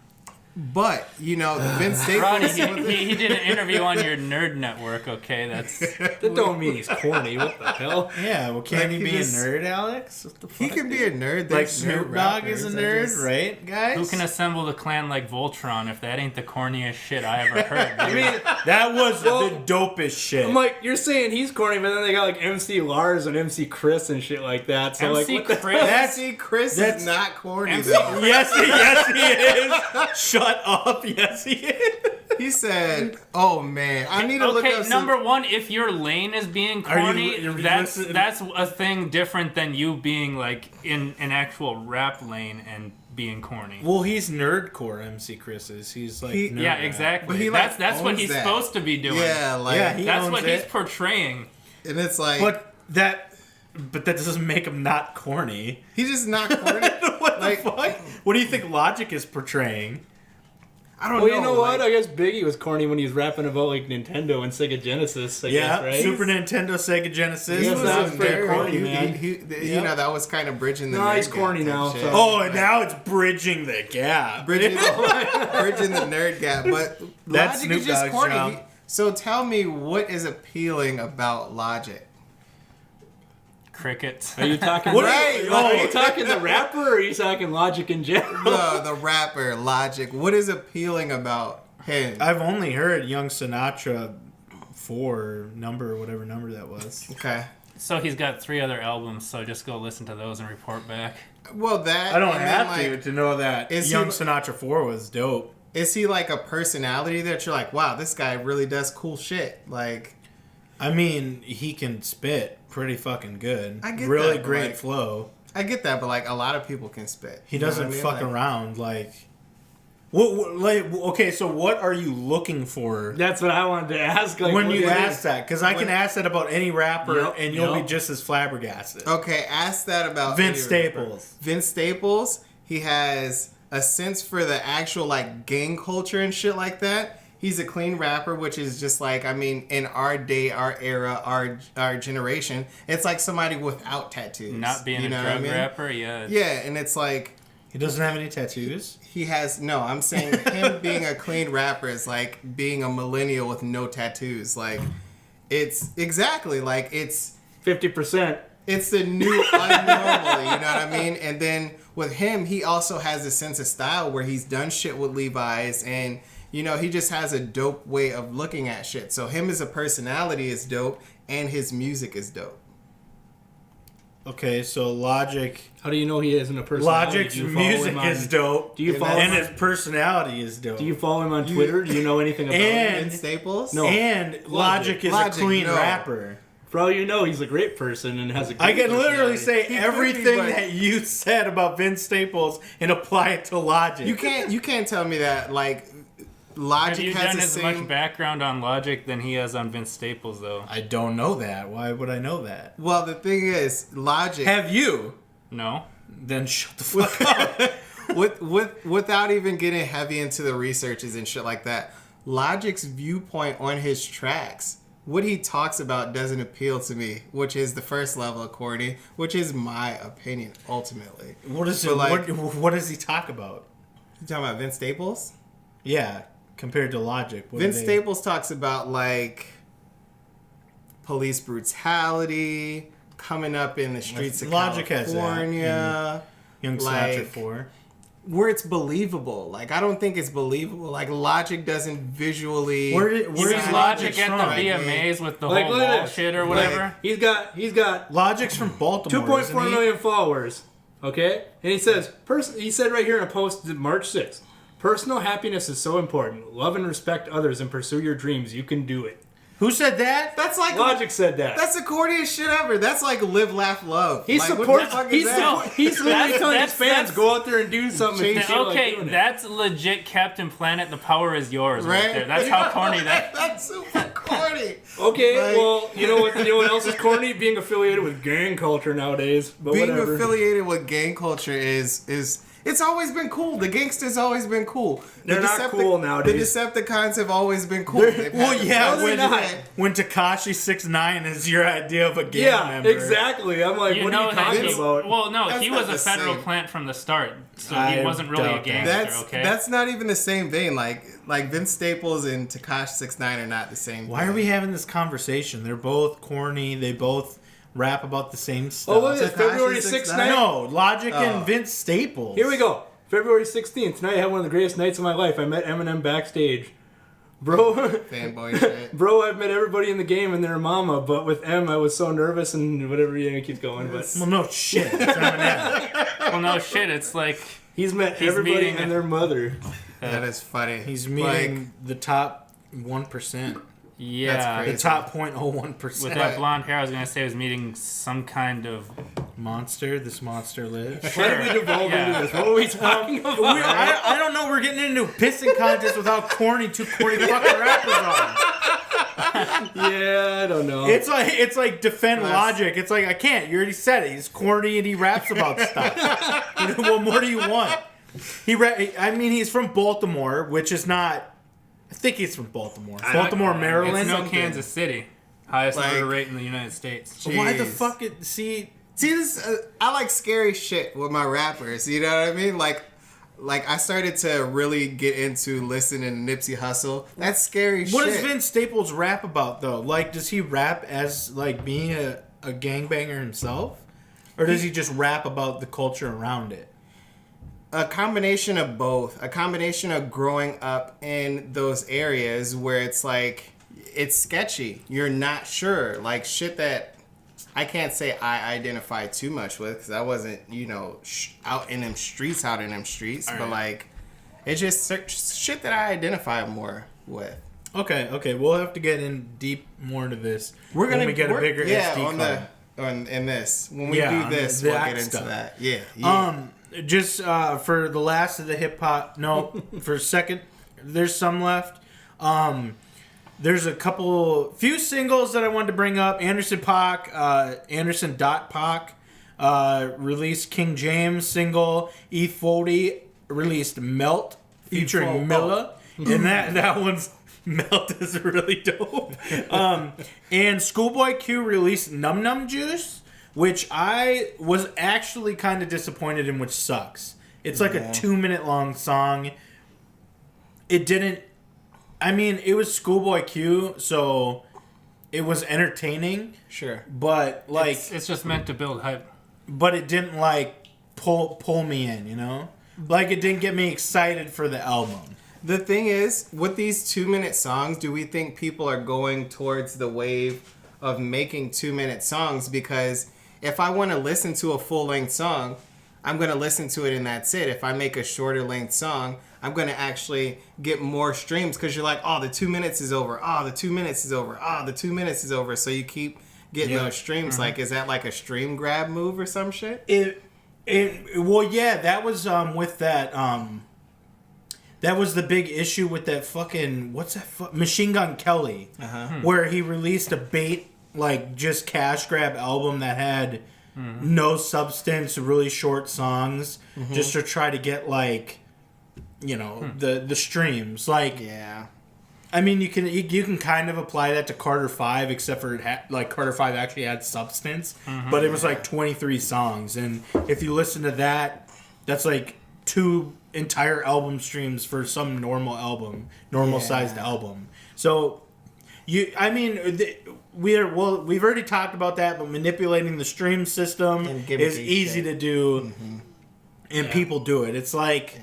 Speaker 2: but Vince
Speaker 4: Ronnie,
Speaker 2: Staples.
Speaker 4: he did an interview on your Nerd Network. Okay, that's
Speaker 3: That don't mean he's corny. What the hell?
Speaker 1: Yeah, well, can
Speaker 2: Like,
Speaker 1: he
Speaker 2: he
Speaker 1: be
Speaker 2: just-
Speaker 1: a nerd, Alex? What the
Speaker 2: He
Speaker 1: fuck,
Speaker 2: can be
Speaker 1: dude?
Speaker 2: a nerd.
Speaker 1: Like
Speaker 2: There's
Speaker 1: Snoop
Speaker 2: nerd
Speaker 1: Dogg is a
Speaker 2: rappers. I
Speaker 1: nerd,
Speaker 2: just-
Speaker 1: right, guys?
Speaker 4: who can assemble the clan like Voltron if that ain't the corniest shit I ever heard.
Speaker 1: I mean, that was
Speaker 3: Well,
Speaker 1: the dopest shit.
Speaker 3: I'm like, you're saying he's corny, but then they got like MC Lars and MC Chris and shit like that. So
Speaker 4: MC
Speaker 3: like, what the
Speaker 4: Chris?
Speaker 2: That's Chris
Speaker 1: That's-
Speaker 2: is not corny
Speaker 4: MC
Speaker 2: though.
Speaker 1: yes, he is. Shut up. Yes, he is.
Speaker 2: He said, "Oh man, I need to look up."
Speaker 4: Okay, number one, if your lane is being
Speaker 1: Are you-
Speaker 4: corny,
Speaker 1: you're
Speaker 4: that's
Speaker 1: listening-
Speaker 4: that's a thing different than you being like in an actual rap lane and being corny.
Speaker 1: Well, he's nerdcore. MC Chris is. He's like nerd
Speaker 4: Yeah,
Speaker 1: rap.
Speaker 4: exactly.
Speaker 2: But he, like,
Speaker 4: That's what
Speaker 2: owns
Speaker 4: he's
Speaker 2: that.
Speaker 4: supposed to be doing.
Speaker 2: Yeah, like,
Speaker 1: Yeah, he
Speaker 4: That's
Speaker 1: owns
Speaker 4: what
Speaker 1: it.
Speaker 4: he's portraying.
Speaker 2: and it's like,
Speaker 1: But that doesn't make him not corny.
Speaker 2: he's just not corny.
Speaker 1: What
Speaker 2: Like-
Speaker 1: the fuck? What do you think Logic is portraying?
Speaker 2: I don't
Speaker 3: Well,
Speaker 2: know.
Speaker 3: you know what?
Speaker 2: like-
Speaker 3: I guess Biggie was corny when he was rapping about like Nintendo and Sega Genesis. I
Speaker 1: Yeah,
Speaker 3: guess, right?
Speaker 1: Super Nintendo, Sega Genesis.
Speaker 3: He
Speaker 2: He
Speaker 3: was
Speaker 2: was
Speaker 3: that
Speaker 2: a
Speaker 3: was pretty
Speaker 2: nerd.
Speaker 3: corny,
Speaker 2: He-
Speaker 3: man.
Speaker 2: You know, that was kind of bridging the.
Speaker 3: No,
Speaker 2: nerd
Speaker 3: he's
Speaker 2: gap
Speaker 3: corny
Speaker 2: type
Speaker 3: now,
Speaker 2: shit.
Speaker 3: so-
Speaker 1: Oh, and now it's bridging the gap.
Speaker 2: bridging the nerd gap. But
Speaker 1: That's
Speaker 2: Logic
Speaker 1: Snoop
Speaker 2: is just
Speaker 1: Dogg's
Speaker 2: corny.
Speaker 1: job.
Speaker 2: So tell me, what is appealing about Logic?
Speaker 4: Crickets.
Speaker 3: Are you talking?
Speaker 1: What
Speaker 2: Right,
Speaker 3: Are
Speaker 2: right.
Speaker 3: you talking the rapper or are you talking Logic in general?
Speaker 2: The rapper Logic. What is appealing about him?
Speaker 1: I've only heard Young Sinatra 4 number, whatever number that was.
Speaker 2: Okay.
Speaker 4: So he's got 3 other albums, so just go listen to those and report back.
Speaker 2: Well, that
Speaker 1: I don't
Speaker 2: and
Speaker 1: have
Speaker 2: then,
Speaker 1: to know that
Speaker 2: is
Speaker 1: Young
Speaker 2: he-
Speaker 1: Sinatra 4 was dope.
Speaker 2: Is he like a personality that you're like, wow, this guy really does cool shit? Like,
Speaker 1: I mean, he can spit pretty fucking good.
Speaker 2: I get
Speaker 1: really
Speaker 2: that, but,
Speaker 1: great
Speaker 2: like,
Speaker 1: flow.
Speaker 2: I get that, but like a lot of people can spit.
Speaker 1: He
Speaker 2: You know what
Speaker 1: doesn't
Speaker 2: I mean?
Speaker 1: fuck
Speaker 2: Like,
Speaker 1: around. Like, okay, so what are you looking for
Speaker 3: That's what I wanted to ask. Like,
Speaker 1: when
Speaker 3: what
Speaker 1: you
Speaker 3: is
Speaker 1: ask that? Because I can
Speaker 2: when-
Speaker 1: ask that about any rapper,
Speaker 3: Yep,
Speaker 1: and you'll
Speaker 3: yep.
Speaker 1: be just as flabbergasted.
Speaker 2: Okay, ask that about
Speaker 1: Vince
Speaker 2: any rapper.
Speaker 1: Staples.
Speaker 2: Vince Staples, he has a sense for the actual like gang culture and shit like that. he's a clean rapper, which is just like, I mean, in our day, our era, our generation, it's like somebody without tattoos.
Speaker 4: Not being a drug rapper, yeah.
Speaker 2: Yeah, and it's like...
Speaker 1: He doesn't have any tattoos?
Speaker 2: He has... No, I'm saying him being a clean rapper is like being a millennial with no tattoos. Like, it's... Exactly, like, it's...
Speaker 3: 50%.
Speaker 2: It's the new unnormal, you know what I mean? And then with him, he also has a sense of style where he's done shit with Levi's and, you know, he just has a dope way of looking at shit. So him as a personality is dope and his music is dope.
Speaker 1: Okay, so Logic...
Speaker 3: How do you know he isn't a personality?
Speaker 1: Logic's music is dope.
Speaker 3: Do you follow
Speaker 1: and
Speaker 3: him
Speaker 1: his personality is dope.
Speaker 3: Do you follow him on Twitter? Do you know anything about him?
Speaker 2: And Staples?
Speaker 3: No.
Speaker 1: And Logic is a clean rapper.
Speaker 3: For all you know, he's a great person and has a great
Speaker 1: I can literally
Speaker 3: personality.
Speaker 1: say everything that you said about Vince Staples and apply it to Logic.
Speaker 2: You can't tell me that, like, Logic
Speaker 4: Have you
Speaker 2: has
Speaker 4: done
Speaker 2: the
Speaker 4: as
Speaker 2: same...
Speaker 4: much background on Logic than he has on Vince Staples, though?
Speaker 1: I don't know that. Why would I know that?
Speaker 2: Well, the thing is, Logic...
Speaker 1: Have you?
Speaker 4: No.
Speaker 1: Then shut the fuck up.
Speaker 2: Without even getting heavy into the researches and shit like that, Logic's viewpoint on his tracks, what he talks about doesn't appeal to me, which is the first level of corny, which is my opinion, ultimately.
Speaker 1: What is
Speaker 2: So,
Speaker 1: it?
Speaker 2: like-
Speaker 1: What does he talk about?
Speaker 2: You talking about Vince Staples?
Speaker 1: Yeah, compared to Logic. What
Speaker 2: Vince
Speaker 1: are they-
Speaker 2: Staples talks about, like, police brutality, coming up in the streets of
Speaker 1: Logic has that.
Speaker 2: California.
Speaker 1: Young Sinatra
Speaker 2: like-
Speaker 1: 4.
Speaker 2: Where it's believable. Like, I don't think it's believable. Like, Logic doesn't visually...
Speaker 1: Where's
Speaker 4: Is
Speaker 1: Logic
Speaker 4: Logic at
Speaker 1: from?
Speaker 4: the
Speaker 2: Like,
Speaker 4: VMAs with the
Speaker 3: Like,
Speaker 4: whole
Speaker 3: look at
Speaker 4: wall
Speaker 3: this.
Speaker 4: shit or whatever?
Speaker 3: He's got
Speaker 1: Logic's from Baltimore.
Speaker 3: 2.4 million followers. Okay? And he says, he said right here in a post March 6th, personal happiness is so important. Love and respect others and pursue your dreams. You can do it.
Speaker 1: Who said that?
Speaker 2: That's like...
Speaker 3: Logic said that.
Speaker 2: That's the corniest shit ever. That's like live, laugh, love.
Speaker 3: He
Speaker 2: like, what the
Speaker 3: supports.
Speaker 2: fuck is
Speaker 3: He's
Speaker 2: that?
Speaker 3: he's literally telling his fans
Speaker 4: that's-
Speaker 3: go out there and do something. and
Speaker 2: Change
Speaker 3: feel like
Speaker 4: Okay,
Speaker 3: doing it.
Speaker 4: that's legit Captain Planet. The power is yours, right,
Speaker 2: Right?
Speaker 4: there. That's how corny that.
Speaker 2: That's super corny.
Speaker 3: Okay,
Speaker 2: Like-
Speaker 3: well, you know what else is corny? Being affiliated with gang culture nowadays. But
Speaker 2: Being
Speaker 3: whatever.
Speaker 2: affiliated with gang culture is it's always been cool. The gangsters always been cool.
Speaker 3: They're not cool nowadays.
Speaker 2: The Decepticons have always been cool. They've
Speaker 1: Well,
Speaker 2: had-
Speaker 1: yeah,
Speaker 3: No, they're not.
Speaker 1: when Tekashi 6ix9ine is your idea of a gang
Speaker 3: Yeah,
Speaker 1: member.
Speaker 3: exactly. I'm like,
Speaker 4: You
Speaker 3: what
Speaker 4: know
Speaker 3: are you
Speaker 4: that
Speaker 3: talking
Speaker 4: he,
Speaker 3: about?
Speaker 4: well, no,
Speaker 2: That's
Speaker 4: he
Speaker 2: not
Speaker 4: was a
Speaker 2: the
Speaker 4: federal
Speaker 2: same.
Speaker 4: plant from the start, so
Speaker 1: I
Speaker 4: he wasn't really a
Speaker 1: doubt that.
Speaker 4: gangster. Okay,
Speaker 2: That's not even the same vein. Like Vince Staples and Tekashi 6ix9ine are not the same.
Speaker 1: Why are we having this conversation? They're both corny. They both rap about the same stuff.
Speaker 3: Oh, look at this.
Speaker 2: Tekashi
Speaker 3: February
Speaker 2: 6ix9ine?
Speaker 3: 6th.
Speaker 1: No, Logic
Speaker 2: Oh.
Speaker 1: and Vince Staples.
Speaker 3: Here we go. February 16th. Tonight I had one of the greatest nights of my life. I met Eminem backstage. Bro,
Speaker 2: fanboy shit?
Speaker 3: bro, I've met everybody in the game and their mama, but with M, I was so nervous and whatever, it keeps going. But
Speaker 1: Well, no shit. It's Eminem.
Speaker 4: well, no shit. It's like
Speaker 3: he's met
Speaker 4: He's
Speaker 3: everybody
Speaker 4: meeting-
Speaker 3: and their mother.
Speaker 2: That is funny.
Speaker 1: He's meeting the top 1%.
Speaker 4: yeah.
Speaker 2: That's
Speaker 1: The
Speaker 2: crazy.
Speaker 1: top
Speaker 4: With
Speaker 1: 0.01%.
Speaker 4: that blonde hair, I was gonna say I was meeting some kind of
Speaker 1: Monster. This monster lives.
Speaker 3: Why did we devolve
Speaker 4: Yeah.
Speaker 3: into this? What were we talking about?
Speaker 1: I don't know. We're getting into a pissing contest without two corny fucking rappers on.
Speaker 3: Yeah, I don't know.
Speaker 1: It's like defend Logic. It's like I can't. You already said it. He's corny and he raps about stuff. You know, what more do you want? I mean, he's from Baltimore, which is not. I think he's from Baltimore. Baltimore, Maryland.
Speaker 4: It's no
Speaker 2: something.
Speaker 4: Kansas City, highest
Speaker 2: Like-
Speaker 4: murder rate in the United States.
Speaker 1: Why the
Speaker 2: Jeez.
Speaker 1: fuck? See,
Speaker 2: this. I like scary shit with my rappers. You know what I mean? Like I started to really get into listening to Nipsey Hussle. That's scary shit.
Speaker 1: what does Vince Staples rap about though? Like, does he rap as like being a gangbanger himself, or does he just rap about the culture around it?
Speaker 2: A combination of both. A combination of growing up in those areas where it's like, it's sketchy. You're not sure. Like shit that I can't say I identify too much with because I wasn't, out in them streets. But like, it's just shit that I identify more with.
Speaker 1: Okay. We'll have to get in deep more into this.
Speaker 2: We're gonna
Speaker 1: when we get a bigger SD card.
Speaker 2: in this. When we
Speaker 1: Yeah,
Speaker 2: do this,
Speaker 1: the
Speaker 2: we'll
Speaker 1: act
Speaker 2: get into
Speaker 1: stuff.
Speaker 2: that. Yeah.
Speaker 1: Just for the last of the hip hop. No, for a second. There's some left. There's few singles that I wanted to bring up. Anderson Paak, Anderson.Paak, released King James single. E40 released Melt featuring
Speaker 2: E40.
Speaker 1: Milla, and that one's Melt is really dope. And Schoolboy Q released Num Num Juice, which I was actually kind of disappointed in, which sucks. It's like a 2-minute long song. It didn't... I mean, it was Schoolboy Q, so it was entertaining.
Speaker 2: Sure.
Speaker 1: But, like...
Speaker 4: It's just meant to build hype.
Speaker 1: But it didn't, like, pull me in, you know? Like, it didn't get me excited for the album.
Speaker 2: The thing is, with these 2-minute songs, do we think people are going towards the wave of making 2-minute songs? Because if I want to listen to a full-length song, I'm going to listen to it and that's it. If I make a shorter-length song, I'm going to actually get more streams because you're like, oh, the 2 minutes is over. Oh, the 2 minutes is over. Oh, the 2 minutes is over. So you keep getting those streams. Mm-hmm. Like, is that like a stream grab move or some shit?
Speaker 1: Well, yeah, that was with that... That was the big issue with that fucking... What's that? Machine Gun Kelly. Where he released a bait, like, just cash grab album that had no substance, really short songs, just to try to get, like, you know, the streams. Like,
Speaker 2: yeah.
Speaker 1: I mean, you can kind of apply that to Carter 5, except for like Carter 5 actually had substance, but it was like 23 songs, and if you listen to that, that's like 2 entire album streams for some normal sized album. So we've already talked about that, but manipulating the stream system is easy to do, and people do it. It's like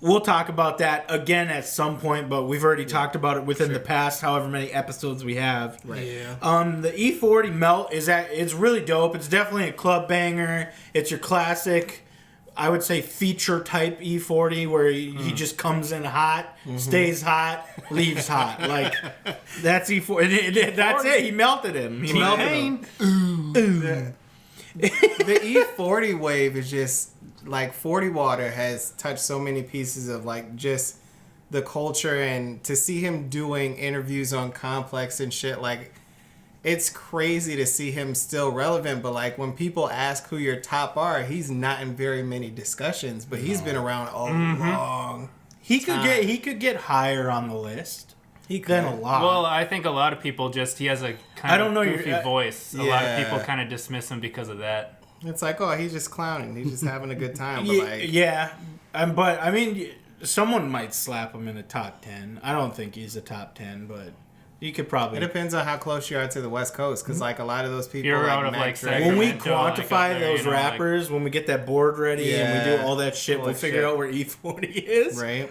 Speaker 1: we'll talk about that again at some point, but we've already talked about it within the past however many episodes we have.
Speaker 2: Right.
Speaker 1: Yeah. The E40 Melt it's really dope. It's definitely a club banger. It's your classic, I would say, feature type E40 where he just comes in hot, stays hot, leaves hot. Like, that's E40. That's it. He melted him. He melted him.
Speaker 2: The E40 wave is just, like, 40 Water has touched so many pieces of, like, just the culture, and to see him doing interviews on Complex and shit, like, it's crazy to see him still relevant, but like when people ask who your top are, he's not in very many discussions, but he's been around a long
Speaker 1: He could get higher on the list. He could a lot.
Speaker 4: Well, I think a lot of people he has a kind of goofy voice. A lot of people kind of dismiss him because of that.
Speaker 2: It's like, oh, he's just clowning. He's just having a good time. But like,
Speaker 1: but I mean, someone might slap him in the top 10. I don't think he's a top 10, but you could probably...
Speaker 2: It depends on how close you are to the West Coast, because like a lot of those people...
Speaker 4: You're out of like Sacramento,
Speaker 1: when we quantify those rappers, when we get that board ready and we do all that shit, we'll figure out where E40 is.
Speaker 2: Right.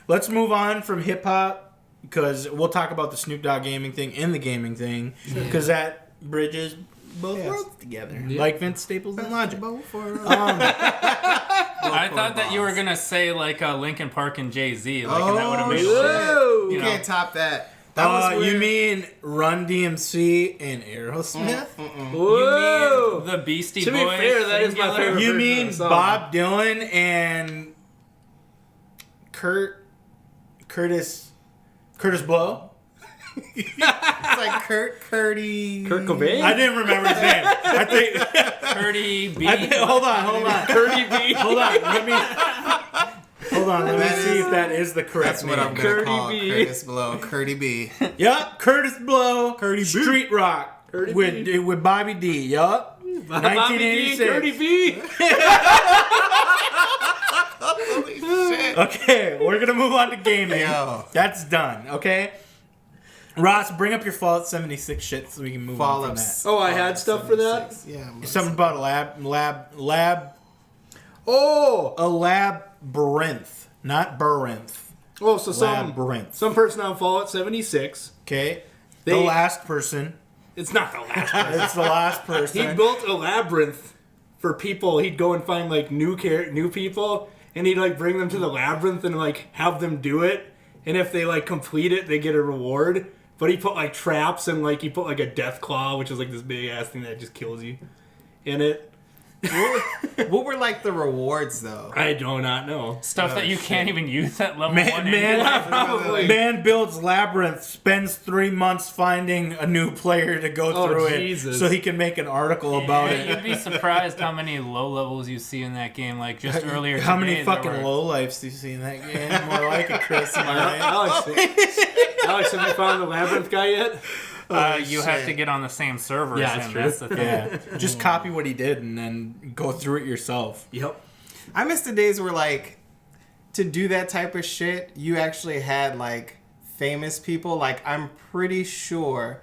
Speaker 1: Let's move on from hip-hop, because we'll talk about the Snoop Dogg gaming thing and the gaming thing, because that bridges both worlds together. Yeah. Like Vince Staples and Logic.
Speaker 4: I thought that you were going to say like Linkin Park and Jay-Z. Like, and that would have made
Speaker 2: shit. You can't top that.
Speaker 1: You mean Run DMC and Aerosmith?
Speaker 4: You mean the Beastie Boys?
Speaker 3: To be fair, that is my favorite.
Speaker 1: You mean Bob Dylan and Curtis Blow?
Speaker 2: It's like Kurt
Speaker 3: Cobain?
Speaker 1: I didn't remember his name. I think
Speaker 4: Curdy B.
Speaker 1: Hold on.
Speaker 3: Curdy B.
Speaker 1: Hold on. Let me see if that is the correct name.
Speaker 2: That's what I'm going to call Curtis Blow. Curdy B.
Speaker 1: Yup, Curtis Blow.
Speaker 2: Curdy B.
Speaker 1: Street Rock. With Bobby D. Yup. 1986.
Speaker 3: Curdy B.
Speaker 2: Holy shit.
Speaker 1: Okay, we're going to move on to gaming.
Speaker 2: Yo.
Speaker 1: That's done, okay? Ross, bring up your Fallout 76 shit so we can move on from that.
Speaker 3: Oh, I had stuff for that?
Speaker 2: Yeah.
Speaker 1: Something about a lab.
Speaker 3: Oh!
Speaker 1: A labyrinth, not Barinth.
Speaker 3: Oh, so
Speaker 1: Labyrinth.
Speaker 3: some person on Fallout 76.
Speaker 1: Okay. The last person.
Speaker 3: It's not the last person.
Speaker 1: It's the last person.
Speaker 3: He built a labyrinth for people. He'd go and find like new people, and he'd like bring them to the labyrinth and like have them do it. And if they like complete it, they get a reward. But he put like traps and like he put like a death claw, which is like this big ass thing that just kills you, in it.
Speaker 2: What were like the rewards though?
Speaker 3: I do not know.
Speaker 4: Stuff that you can't even use at level
Speaker 1: Man,
Speaker 4: 1.
Speaker 1: man,
Speaker 3: Probably.
Speaker 1: man builds Labyrinth, spends 3 months finding a new player to go
Speaker 3: Oh,
Speaker 1: through
Speaker 3: Jesus.
Speaker 1: it so he can make an article about it.
Speaker 4: You'd be surprised how many low levels you see in that game. Like just earlier
Speaker 1: How
Speaker 4: today,
Speaker 1: many
Speaker 4: there
Speaker 1: fucking
Speaker 4: were-
Speaker 1: lowlifes do you see in that game? More like it, Chris. Am I right?
Speaker 3: Alex, have you found the Labyrinth guy yet?
Speaker 4: you have
Speaker 2: shit.
Speaker 4: to get on the same server
Speaker 3: Yeah,
Speaker 4: as
Speaker 3: that's
Speaker 4: him.
Speaker 3: true.
Speaker 4: That's the thing.
Speaker 1: Yeah, just copy what he did and then go through it yourself.
Speaker 3: Yep.
Speaker 2: I miss the days where like to do that type of shit, you actually had like famous people. Like I'm pretty sure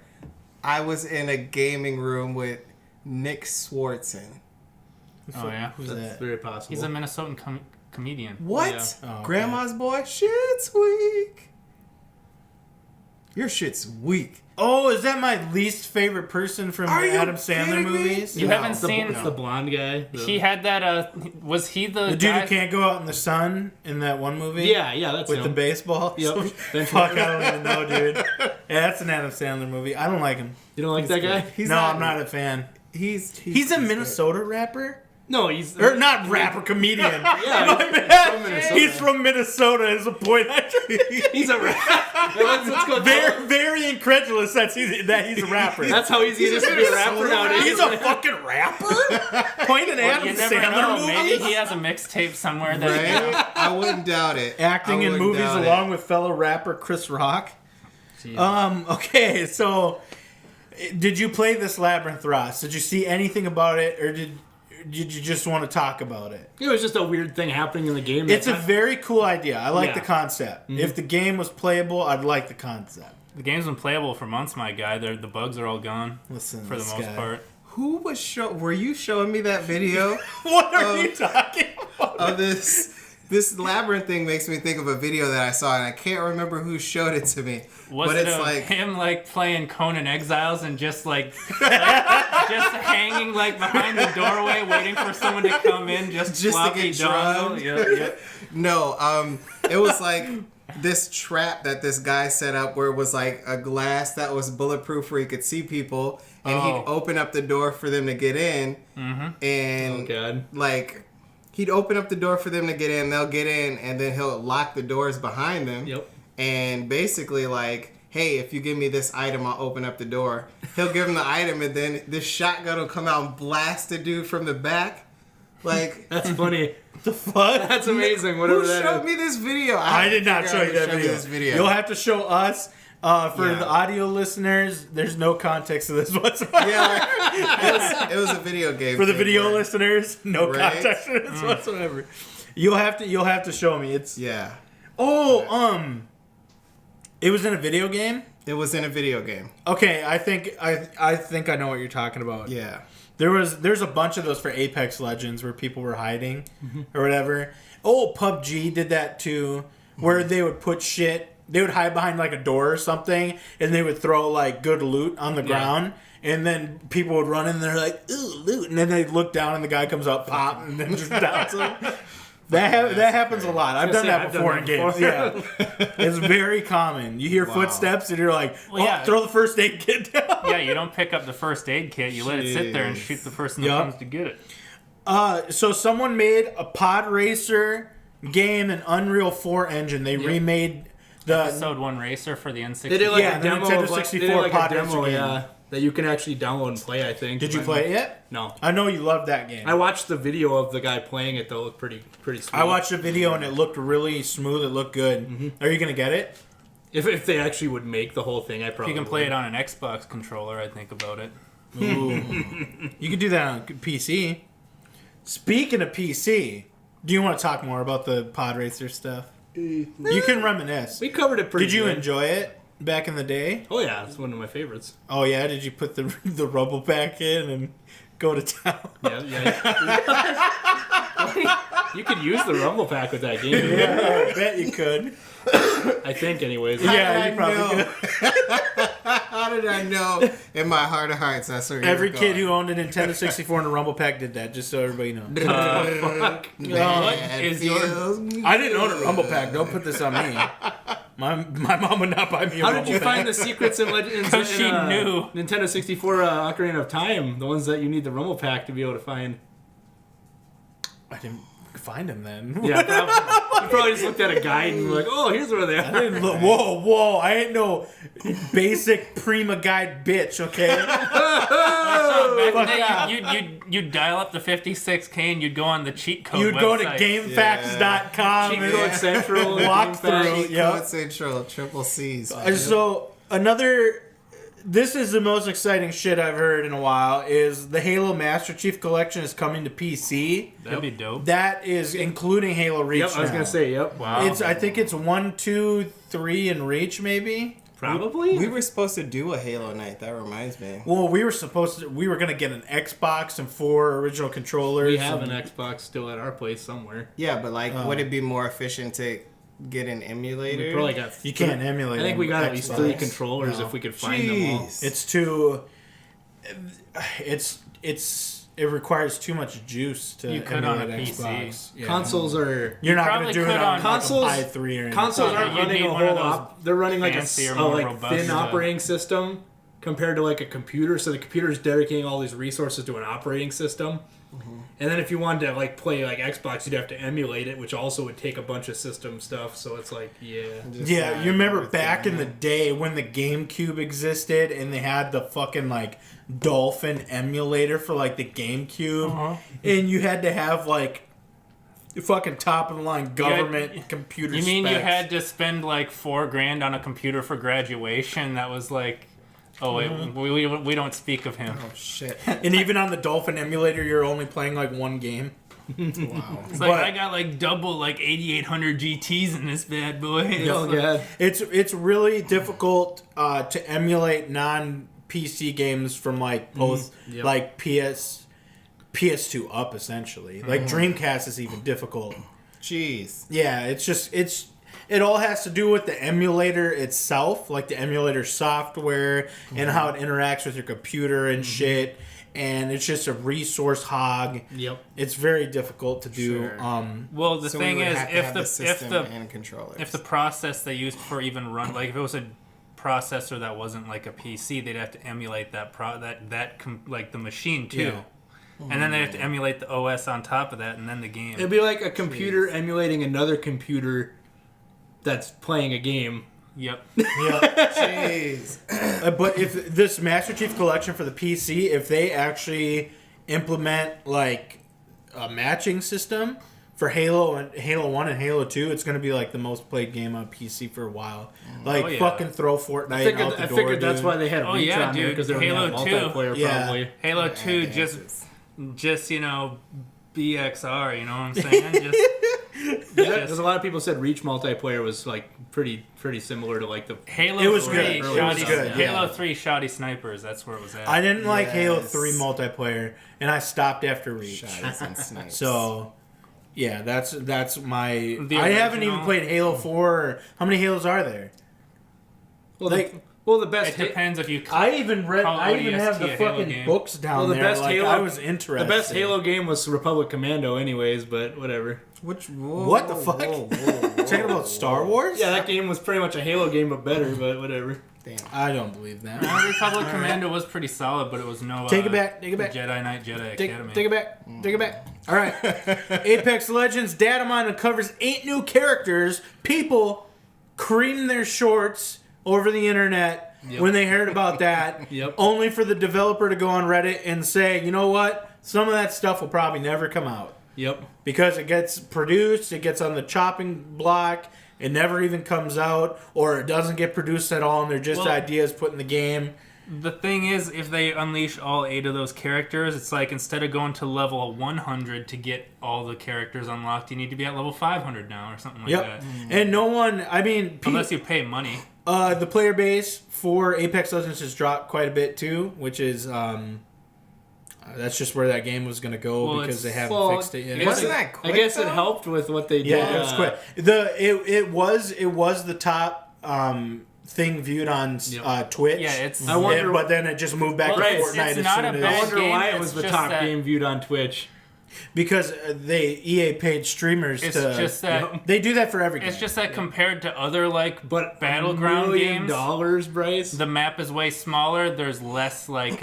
Speaker 2: I was in a gaming room with Nick Swartzen.
Speaker 4: Oh yeah.
Speaker 1: Who's
Speaker 3: That's
Speaker 1: that?
Speaker 3: very possible.
Speaker 4: He's a Minnesotan comedian.
Speaker 2: What?
Speaker 3: Yeah.
Speaker 1: Oh, okay.
Speaker 2: Grandma's boy? Shit's weak. Your shit's weak.
Speaker 1: Oh, is that my least favorite person from
Speaker 2: Are
Speaker 1: the
Speaker 2: you
Speaker 1: Adam Sandler
Speaker 2: kidding me?
Speaker 1: movies?
Speaker 4: You
Speaker 2: No.
Speaker 4: haven't
Speaker 3: It's the,
Speaker 4: seen.
Speaker 3: it's the blonde guy.
Speaker 4: He had that. Was he the,
Speaker 1: The dude
Speaker 4: guy?
Speaker 1: who can't go out in the sun in that one movie?
Speaker 3: Yeah, that's
Speaker 1: With
Speaker 3: him.
Speaker 1: the baseball?
Speaker 3: Yep.
Speaker 1: Fuck, I don't even know, dude. Yeah, that's an Adam Sandler movie. I don't like him.
Speaker 3: You don't like that guy?
Speaker 1: No, I'm not a fan.
Speaker 2: He's
Speaker 1: He's a
Speaker 2: good.
Speaker 1: Minnesota rapper?
Speaker 3: No, he's
Speaker 1: Or not rapper, comedian.
Speaker 3: Yeah,
Speaker 1: My
Speaker 3: he's
Speaker 1: bad.
Speaker 3: from Minnesota.
Speaker 1: He's from Minnesota is the point I
Speaker 3: He's a rapper. Let's go.
Speaker 1: very, very incredulous that he's a rapper.
Speaker 3: That's how easy it is to be a rapper nowadays.
Speaker 1: He's a fucking rapper? Point an
Speaker 4: Well,
Speaker 1: Adam
Speaker 4: you never
Speaker 1: Sandler
Speaker 4: know.
Speaker 1: movie?
Speaker 4: Maybe he has a mixtape somewhere that.
Speaker 2: Right? I wouldn't doubt it.
Speaker 1: Acting
Speaker 2: I
Speaker 1: in
Speaker 2: wouldn't
Speaker 1: movies
Speaker 2: doubt it.
Speaker 1: along with fellow rapper Chris Rock.
Speaker 3: Jesus.
Speaker 1: Okay, so did you play this Labyrinth, Ross? Did you see anything about it, or did you just want to talk about it?
Speaker 3: It was just a weird thing happening in the game.
Speaker 1: It's a very cool idea. I like
Speaker 3: Yeah.
Speaker 1: the concept. If the game was playable, I'd like the concept.
Speaker 4: The game's been playable for months, my guy. The bugs are all gone
Speaker 1: Listen, to
Speaker 4: for the
Speaker 1: this
Speaker 4: most
Speaker 1: guy.
Speaker 4: part.
Speaker 2: Who was were you showing me that video
Speaker 1: What are you talking about?
Speaker 2: of this labyrinth thing? Makes me think of a video that I saw, and I can't remember who showed it to me.
Speaker 4: Was
Speaker 2: but
Speaker 4: it
Speaker 2: it's
Speaker 4: of
Speaker 2: like
Speaker 4: him like playing Conan Exiles and just just hanging like behind the doorway waiting for someone to come in, just
Speaker 2: to
Speaker 4: floppy
Speaker 2: get
Speaker 4: dongle?
Speaker 2: drugged.
Speaker 4: Yep.
Speaker 2: No, it was like this trap that this guy set up where it was like a glass that was bulletproof where he could see people, and
Speaker 4: Oh.
Speaker 2: he'd open up the door for them to get in, and
Speaker 3: Oh god.
Speaker 2: like he'd open up the door for them to get in, they'll get in, and then he'll lock the doors behind them.
Speaker 3: Yep.
Speaker 2: And basically like, hey, if you give me this item, I'll open up the door. He'll give him the item, and then this shotgun will come out and blast the dude from the back. Like,
Speaker 3: That's funny.
Speaker 1: The fuck?
Speaker 3: That's amazing. Whatever
Speaker 2: who
Speaker 3: that
Speaker 2: showed
Speaker 3: is.
Speaker 2: me this video?
Speaker 1: I did not show you that
Speaker 2: Show me
Speaker 1: video.
Speaker 2: this video.
Speaker 1: You'll have to show us. For
Speaker 2: Yeah.
Speaker 1: the audio listeners, there's no context to this whatsoever.
Speaker 2: Yeah, it was a video game.
Speaker 1: For the
Speaker 2: thing
Speaker 1: video
Speaker 2: where-
Speaker 1: listeners, no
Speaker 2: Right?
Speaker 1: context to this whatsoever. You'll have to show me. It's
Speaker 2: Yeah,
Speaker 1: it was in a video game.
Speaker 2: it was in a video game.
Speaker 1: Okay, I think I know what you're talking about.
Speaker 2: Yeah.
Speaker 1: There's a bunch of those for Apex Legends where people were hiding or whatever. Oh, PUBG did that too, where they would put shit. They would hide behind like a door or something, and they would throw like good loot on the ground, and then people would run in there like, ooh, loot, and then they'd look down, and the guy comes up, pop, and then just downs them. That happens a lot. I've done that before in games. Yeah, it's very common. You hear footsteps, and you're like, oh,
Speaker 4: yeah.
Speaker 1: throw the first aid kit down.
Speaker 4: Yeah, you don't pick up the first aid kit. You let it sit there and shoot the person that
Speaker 1: Yup.
Speaker 4: comes to get it.
Speaker 1: So someone made a pod racer game in Unreal 4 engine. They remade the
Speaker 4: Episode 1 Racer for the N64.
Speaker 3: They did like
Speaker 1: Yeah,
Speaker 3: a
Speaker 1: the
Speaker 3: demo
Speaker 1: Nintendo
Speaker 3: of like,
Speaker 1: 64
Speaker 3: they did like
Speaker 1: pod
Speaker 3: a demo,
Speaker 1: racer game.
Speaker 3: yeah, that you can actually download and play. I think.
Speaker 1: Did you play it yet?
Speaker 3: No.
Speaker 1: I know you love that game.
Speaker 3: I watched the video of the guy playing it. Though, it looked pretty sweet.
Speaker 1: I watched the video and it looked really smooth. It looked good. Are you gonna get it?
Speaker 3: If they actually would make the whole thing, I
Speaker 4: If
Speaker 3: probably.
Speaker 4: you can play
Speaker 3: would.
Speaker 4: it on an Xbox controller, I'd think about it.
Speaker 1: Ooh. You could do that on PC. Speaking of PC, do you want to talk more about the pod racer stuff? You can reminisce.
Speaker 3: We covered it pretty.
Speaker 1: Did you
Speaker 3: good.
Speaker 1: enjoy it back in the day?
Speaker 3: Oh yeah, it's one of my favorites.
Speaker 1: Oh yeah, did you put the rubble pack in and go to town?
Speaker 3: Yeah. You could use the rumble pack with that game.
Speaker 1: Yeah, I bet you could.
Speaker 3: I think, anyways.
Speaker 1: Yeah,
Speaker 2: I
Speaker 1: you probably
Speaker 2: know.
Speaker 1: could.
Speaker 2: How did I know? In my heart of hearts, that's where you
Speaker 1: Every
Speaker 2: were
Speaker 1: kid
Speaker 2: going.
Speaker 1: who owned a Nintendo 64 and a Rumble Pack did that, just so everybody knows.
Speaker 3: Fuck.
Speaker 2: Man,
Speaker 4: is your-
Speaker 2: feels
Speaker 1: I didn't own a Rumble Pack. Don't put this on me. My mom would not buy me a
Speaker 3: How
Speaker 1: Rumble
Speaker 3: did you
Speaker 1: Pack.
Speaker 3: find the secrets in Legends?
Speaker 4: Because she knew.
Speaker 3: Nintendo 64 Ocarina of Time, the ones that you need the rumble pack to be able to find.
Speaker 1: I didn't find them then.
Speaker 3: Yeah, you probably just looked at a guide and were like, oh, here's where they
Speaker 1: I
Speaker 3: are.
Speaker 1: didn't look, whoa! I ain't no basic Prima guide bitch, okay?
Speaker 4: Back in the day, you'd dial up the 56K and you'd go on the cheat code
Speaker 1: You'd go to
Speaker 4: website.
Speaker 1: GameFAQs.com
Speaker 3: Cheat
Speaker 1: and
Speaker 3: code central.
Speaker 1: walk through.
Speaker 2: Cheat
Speaker 1: Yep.
Speaker 2: code central, triple C's.
Speaker 1: So this is the most exciting shit I've heard in a while. Is the Halo Master Chief Collection is coming to PC?
Speaker 4: That'd be dope.
Speaker 1: That is including Halo Reach.
Speaker 3: Yep, I was
Speaker 1: now.
Speaker 3: gonna say, yep.
Speaker 4: Wow.
Speaker 1: I think it's 1, 2, 3 in Reach, maybe.
Speaker 3: Probably.
Speaker 2: We were supposed to do a Halo night. That reminds me.
Speaker 1: Well, we were gonna get an Xbox and 4 original controllers.
Speaker 3: We have
Speaker 1: and-
Speaker 3: an Xbox still at our place somewhere.
Speaker 2: Yeah, but like, would it be more efficient to get an emulator?
Speaker 3: We probably got.
Speaker 1: You can't emulate.
Speaker 3: I think we got
Speaker 1: on
Speaker 3: at least
Speaker 1: Xbox.
Speaker 3: 3 controllers if we could find them all.
Speaker 2: Jeez.
Speaker 1: It's too. It requires too much juice to
Speaker 4: You could on
Speaker 1: emulate
Speaker 4: a PC.
Speaker 1: Xbox. Yeah.
Speaker 3: Consoles are.
Speaker 1: You're not
Speaker 4: probably
Speaker 1: going to do
Speaker 4: could
Speaker 1: it on
Speaker 4: on
Speaker 3: consoles-
Speaker 1: like a i3 or anything.
Speaker 3: Consoles
Speaker 4: Yeah,
Speaker 3: aren't
Speaker 4: you
Speaker 3: running
Speaker 4: need
Speaker 3: a
Speaker 4: one of
Speaker 3: whole.
Speaker 4: those
Speaker 3: They're running like
Speaker 4: fancier,
Speaker 3: a
Speaker 4: more
Speaker 3: like
Speaker 4: robust,
Speaker 3: thin operating system compared to like a computer. So the computer is dedicating all these resources to an operating system. And then if you wanted to like play like Xbox, you'd have to emulate it, which also would take a bunch of system stuff. So it's like, yeah.
Speaker 1: Yeah, you remember back in the day when the GameCube existed and they had the fucking like Dolphin emulator for like the GameCube, and you had to have like fucking top of the line government computer.
Speaker 4: You mean
Speaker 1: specs.
Speaker 4: you had to spend like $4,000 on a computer for graduation? That was like, oh wait, we don't speak of him.
Speaker 2: Oh shit!
Speaker 1: And even on the Dolphin emulator, you're only playing like one game.
Speaker 2: Wow.
Speaker 4: It's like I got like double like 8800 GTs in this bad boy.
Speaker 3: Oh god.
Speaker 1: It's really difficult to emulate non PC games from like both
Speaker 3: Yep.
Speaker 1: like PS2 up essentially. Like Dreamcast is even difficult.
Speaker 2: Jeez.
Speaker 1: Yeah, it all has to do with the emulator itself, like the emulator software and how it interacts with your computer and shit. And it's just a resource hog.
Speaker 3: Yep.
Speaker 1: It's very difficult to do.
Speaker 2: Sure.
Speaker 4: Well, the
Speaker 2: So we
Speaker 4: thing
Speaker 2: would
Speaker 4: is,
Speaker 2: have to have the system and controllers.
Speaker 4: if the process they used for even run, like if it was a processor that wasn't like a PC, they'd have to emulate like the machine too.
Speaker 1: Yeah.
Speaker 4: And then they have to emulate the OS on top of that, and then the game.
Speaker 3: It'd be like a computer emulating another computer that's playing a game.
Speaker 4: Yep.
Speaker 1: Yeah.
Speaker 2: Jeez.
Speaker 1: But if this Master Chief Collection for the PC, if they actually implement like a matching system for Halo 1 and Halo 2, it's going to be like the most played game on PC for a while. Like
Speaker 4: Oh, yeah.
Speaker 1: fucking throw Fortnite out the
Speaker 3: I
Speaker 1: door.
Speaker 3: figured that's
Speaker 1: dude.
Speaker 3: why they had
Speaker 4: Oh,
Speaker 3: Reach
Speaker 4: yeah,
Speaker 3: on there,
Speaker 4: dude.
Speaker 3: because they
Speaker 4: Halo
Speaker 3: don't
Speaker 4: 2.
Speaker 3: have multiplayer
Speaker 1: Yeah.
Speaker 3: probably.
Speaker 4: Halo 2
Speaker 2: Advances.
Speaker 4: just BXR, you know what I'm saying? Just
Speaker 3: Yeah, because a lot of people said Reach multiplayer was like pretty similar to like the.
Speaker 4: Halo
Speaker 1: It was
Speaker 4: 3
Speaker 1: good. It was
Speaker 4: shoddy,
Speaker 1: good, yeah.
Speaker 4: Halo 3 shoddy snipers, that's where it was at.
Speaker 1: I didn't like Halo
Speaker 2: Yes.
Speaker 1: 3 multiplayer, and I stopped after Reach.
Speaker 2: Shotties and snipes.
Speaker 1: So, yeah, that's my.
Speaker 4: The
Speaker 1: I haven't even
Speaker 4: original?
Speaker 1: played Halo 4. How many Halos are there?
Speaker 3: Well,
Speaker 1: like-
Speaker 3: the best.
Speaker 4: It depends if you.
Speaker 1: I even read.
Speaker 4: Call
Speaker 1: I even have the
Speaker 4: ODST a Halo
Speaker 1: fucking
Speaker 4: game.
Speaker 1: books down
Speaker 3: Well, the
Speaker 1: there.
Speaker 3: best
Speaker 1: like,
Speaker 3: Halo-
Speaker 1: I was interested.
Speaker 3: The best Halo game was Republic Commando, anyways. But whatever.
Speaker 2: Which? Whoa,
Speaker 1: What the fuck?
Speaker 2: Whoa.
Speaker 1: Talking about Star Wars?
Speaker 3: Yeah, that game was pretty much a Halo game, but better. But whatever.
Speaker 2: Damn.
Speaker 1: I don't believe that.
Speaker 4: Republic Commando was pretty solid, but it was no.
Speaker 1: Take it back. Take it back.
Speaker 4: Jedi Knight, Jedi
Speaker 1: Take
Speaker 4: Academy.
Speaker 1: it back. Take it back. All right. Apex Legends datamined uncovers 8 new characters. People cream their shorts over the internet when they heard about that.
Speaker 3: Yep.
Speaker 1: Only for the developer to go on Reddit and say, you know what? Some of that stuff will probably never come out.
Speaker 3: Yep.
Speaker 1: Because it gets produced, it gets on the chopping block, it never even comes out, or it doesn't get produced at all, and they're just
Speaker 4: Well-
Speaker 1: ideas put in the game.
Speaker 4: The thing is, if they unleash all 8 of those characters, it's like instead of going to level 100 to get all the characters unlocked, you need to be at level 500 now or something like
Speaker 1: Yep.
Speaker 4: that.
Speaker 1: And no one, I mean,
Speaker 4: Unless you pay money.
Speaker 1: the player base for Apex Legends has dropped quite a bit too, which is that's just where that game was going to go
Speaker 4: Well,
Speaker 1: because they
Speaker 4: it's-
Speaker 1: haven't
Speaker 3: well,
Speaker 1: fixed it yet.
Speaker 3: I guess
Speaker 2: Wasn't
Speaker 3: it-
Speaker 2: that
Speaker 3: I
Speaker 2: quick,
Speaker 3: guess it
Speaker 2: though?
Speaker 3: helped with what they did.
Speaker 1: Yeah, it was quick. It was the top thing viewed on Twitch.
Speaker 4: Yeah, it's.
Speaker 3: I wonder-
Speaker 1: but then it just moved back
Speaker 4: Well,
Speaker 1: to
Speaker 4: it's-
Speaker 1: Fortnite
Speaker 4: it's
Speaker 1: as
Speaker 4: not
Speaker 1: soon
Speaker 4: a
Speaker 1: as
Speaker 3: I
Speaker 4: bad
Speaker 3: wonder
Speaker 4: game,
Speaker 3: why it
Speaker 4: it's
Speaker 3: was the
Speaker 4: just
Speaker 3: top
Speaker 4: that-
Speaker 3: game viewed on Twitch.
Speaker 1: because EA paid streamers
Speaker 4: It's
Speaker 1: to.
Speaker 4: just that.
Speaker 1: They do that for every game.
Speaker 4: It's just that compared to other like
Speaker 3: But
Speaker 4: battleground
Speaker 3: $1 million,
Speaker 4: games,
Speaker 3: Bryce.
Speaker 4: the map is way smaller. There's less like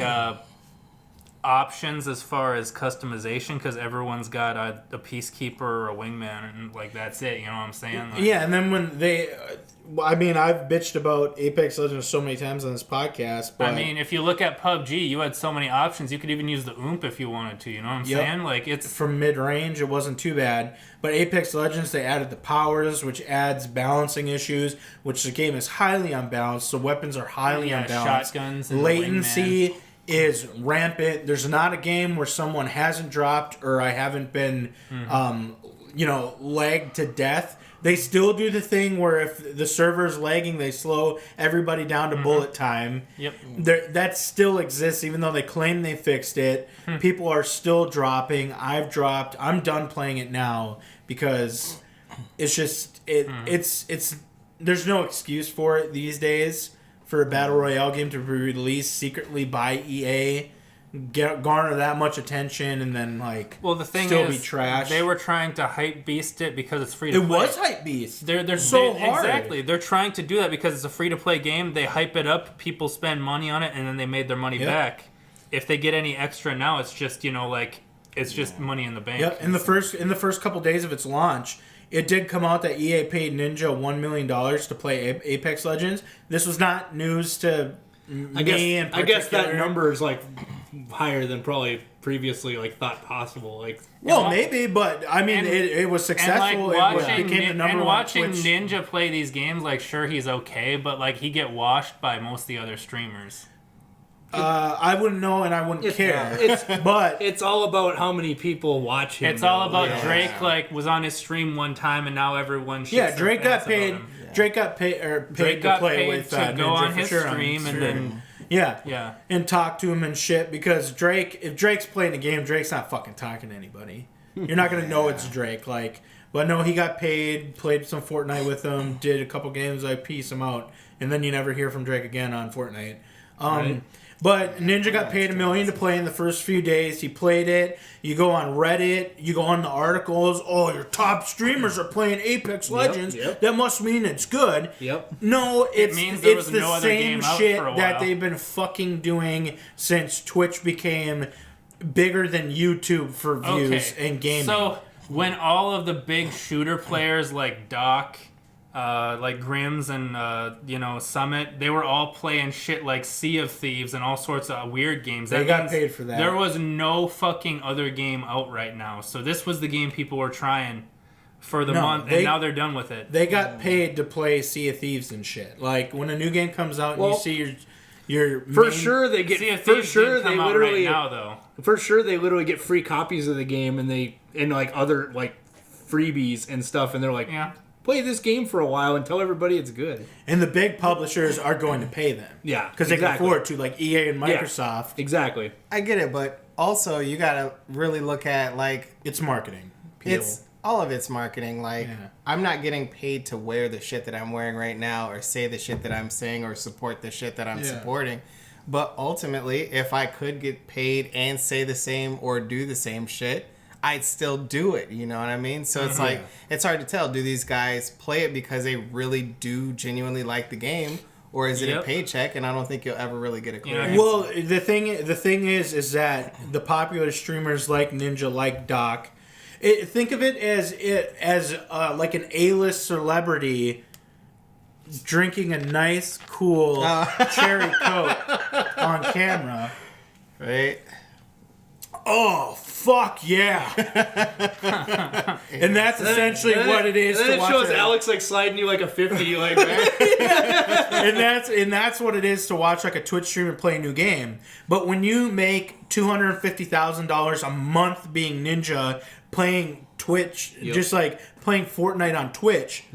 Speaker 4: options as far as customization because everyone's got a peacekeeper or a wingman, and like that's it. You know what I'm saying? Like,
Speaker 1: yeah, and then when they, I mean, I've bitched about Apex Legends so many times on this podcast. But
Speaker 4: I mean, if you look at PUBG, you had so many options. You could even use the OOMP if you wanted to. You know what I'm saying? Like it's
Speaker 1: from mid range, it wasn't too bad. But Apex Legends, they added the powers, which adds balancing issues, which the game is highly unbalanced. So weapons are highly unbalanced.
Speaker 4: Shotguns, and
Speaker 1: latency is rampant. There's not a game where someone hasn't dropped or I haven't been, lagged to death. They still do the thing where if the server's lagging, they slow everybody down to bullet time.
Speaker 4: Yep.
Speaker 1: That still exists, even though they claim they fixed it. People are still dropping. I've dropped. I'm done playing it now because it's just it's there's no excuse for it these days for a battle royale game to be released secretly by EA. Garner that much attention and then
Speaker 4: the thing
Speaker 1: still
Speaker 4: is,
Speaker 1: be trash.
Speaker 4: They were trying to hype beast it because it's free to
Speaker 1: it
Speaker 4: play.
Speaker 1: It was hype beast.
Speaker 4: They're
Speaker 1: so hard.
Speaker 4: Exactly. They're trying to do that because it's a free to play game. They hype it up, people spend money on it, and then they made their money back. If they get any extra now, it's just it's just money in the bank.
Speaker 1: Yep. In the first couple days of its launch, it did come out that EA paid Ninja $1 million to play Apex Legends. This was not news to me in particular.
Speaker 3: I guess that number is higher than probably previously thought possible.
Speaker 1: Maybe, but I mean, it was successful.
Speaker 4: Watching,
Speaker 1: it became the number
Speaker 4: and
Speaker 1: one
Speaker 4: watching
Speaker 1: Twitch.
Speaker 4: Ninja play these games, sure he's okay, but he get washed by most of the other streamers.
Speaker 1: I wouldn't know and I wouldn't care. But
Speaker 3: it's all about how many people watch him.
Speaker 4: It's all about Drake. Was on his stream one time, and now everyone.
Speaker 1: Drake got paid. Drake got paid to play with
Speaker 4: to
Speaker 1: Ninja
Speaker 4: go on his
Speaker 1: sure
Speaker 4: stream and then.
Speaker 1: Yeah. And talk to him and shit because if Drake's playing the game, Drake's not fucking talking to anybody. You're not gonna know it's Drake. But no, he got paid, played some Fortnite with him, did a couple games, I piece him out, and then you never hear from Drake again on Fortnite. Right. But Ninja got paid $1 million to play in the first few days. He played it. You go on Reddit. You go on the articles. Oh, your top streamers are playing Apex Legends. Yep. That must mean it's good.
Speaker 3: Yep.
Speaker 1: No,
Speaker 4: it means there was
Speaker 1: the
Speaker 4: no other
Speaker 1: same
Speaker 4: game out
Speaker 1: shit
Speaker 4: for a while.
Speaker 1: that they've been fucking doing since Twitch became bigger than YouTube for views and gaming.
Speaker 4: So when all of the big shooter players like Doc, Grims and Summit, they were all playing shit like Sea of Thieves and all sorts of weird games.
Speaker 1: They got paid for that.
Speaker 4: There was no fucking other game out right now. So this was the game people were trying for the month, and now they're done with it.
Speaker 1: They got paid to play Sea of Thieves and shit. When a new game comes out and you see your
Speaker 3: sure they get
Speaker 4: Sea of Thieves
Speaker 3: for sure
Speaker 4: come
Speaker 3: they
Speaker 4: out
Speaker 3: literally
Speaker 4: right now though.
Speaker 3: For sure they literally get free copies of the game and other freebies and stuff, and they're play this game for a while and tell everybody it's good.
Speaker 1: And the big publishers are going to pay them.
Speaker 3: Yeah.
Speaker 1: Because they can afford to, like EA and Microsoft.
Speaker 3: Yeah, exactly.
Speaker 2: I get it, but also you got to really look at,
Speaker 1: it's marketing.
Speaker 2: All of it's marketing. I'm not getting paid to wear the shit that I'm wearing right now or say the shit that I'm saying or support the shit that I'm supporting. But ultimately, if I could get paid and say the same or do the same shit, I'd still do it, you know what I mean? So it's it's hard to tell. Do these guys play it because they really do genuinely like the game, or is it a paycheck? And I don't think you'll ever really get a clear answer.
Speaker 1: Well, the thing is that the popular streamers like Ninja, like Doc, think of it as like an A-list celebrity drinking a nice, cool cherry Coke on camera,
Speaker 2: right?
Speaker 1: Oh, fuck yeah. And that's essentially what it is to watch.
Speaker 3: And then it shows Alex sliding you a 50
Speaker 1: and that's what it is to watch a Twitch streamer play a new game. But when you make $250,000 a month being Ninja playing Twitch, just playing Fortnite on Twitch,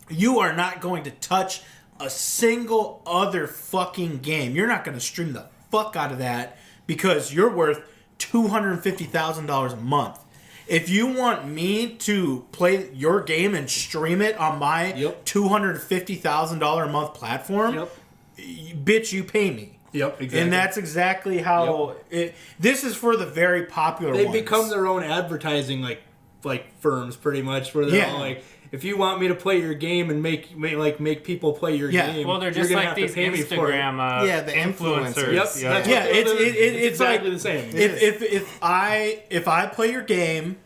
Speaker 1: you are not going to touch a single other fucking game. You're not going to stream the fuck out of that because you're worth $250,000 a month. If you want me to play your game and stream it on my $250,000 a month platform, bitch, you pay me.
Speaker 3: Yep, exactly.
Speaker 1: And that's exactly how this is for the very popular ones.
Speaker 3: They become their own advertising like firms pretty much, where they're all if you want me to play your game and make people play your game,
Speaker 4: well, they're
Speaker 3: you're
Speaker 4: just
Speaker 3: gonna
Speaker 4: like
Speaker 3: have to
Speaker 4: these
Speaker 3: pay me for it.
Speaker 4: Instagram
Speaker 2: the
Speaker 4: influencers.
Speaker 3: Yep.
Speaker 1: Yeah, it's
Speaker 3: exactly
Speaker 1: like
Speaker 3: the same.
Speaker 1: if I play your game,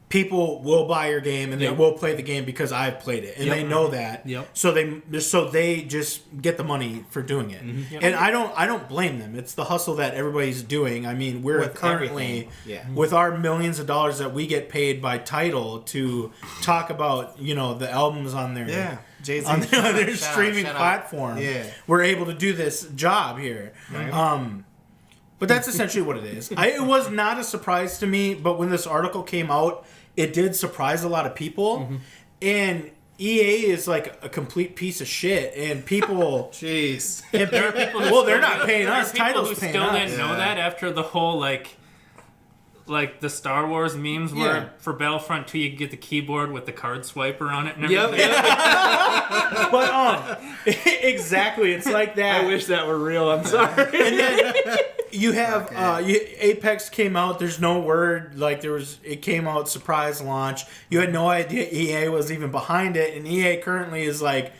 Speaker 1: people will buy your game and they will play the game because I've played it and they know that.
Speaker 3: Yep.
Speaker 1: So they just get the money for doing it. And I don't blame them. It's the hustle that everybody's doing. I mean, we're
Speaker 2: With
Speaker 1: currently
Speaker 2: everything.
Speaker 1: with our millions of dollars that we get paid by Tidal to talk about, the albums on their
Speaker 2: Jay-Z.
Speaker 1: on their
Speaker 2: Shout out,
Speaker 1: streaming
Speaker 2: shout out.
Speaker 1: platform.
Speaker 2: Yeah.
Speaker 1: We're able to do this job here. But that's essentially what it is. It was not a surprise to me, but when this article came out, it did surprise a lot of people. And EA is like a complete piece of shit, and people.
Speaker 2: Jeez.
Speaker 1: And
Speaker 4: There are people who
Speaker 1: well, they're
Speaker 4: still
Speaker 1: not paying
Speaker 4: there are
Speaker 1: us.
Speaker 4: people
Speaker 1: Title's
Speaker 4: who
Speaker 1: paying
Speaker 4: still
Speaker 1: us.
Speaker 4: didn't know that after the whole like the Star Wars memes where
Speaker 1: Yeah.
Speaker 4: for Battlefront 2 you could get the keyboard with the card swiper on it and
Speaker 3: Yep.
Speaker 4: everything.
Speaker 1: But exactly, it's like that.
Speaker 3: I wish that were real. I'm sorry.
Speaker 1: And then you have Apex came out. There's no word like it came out surprise launch. You had no idea EA was even behind it, and EA currently is like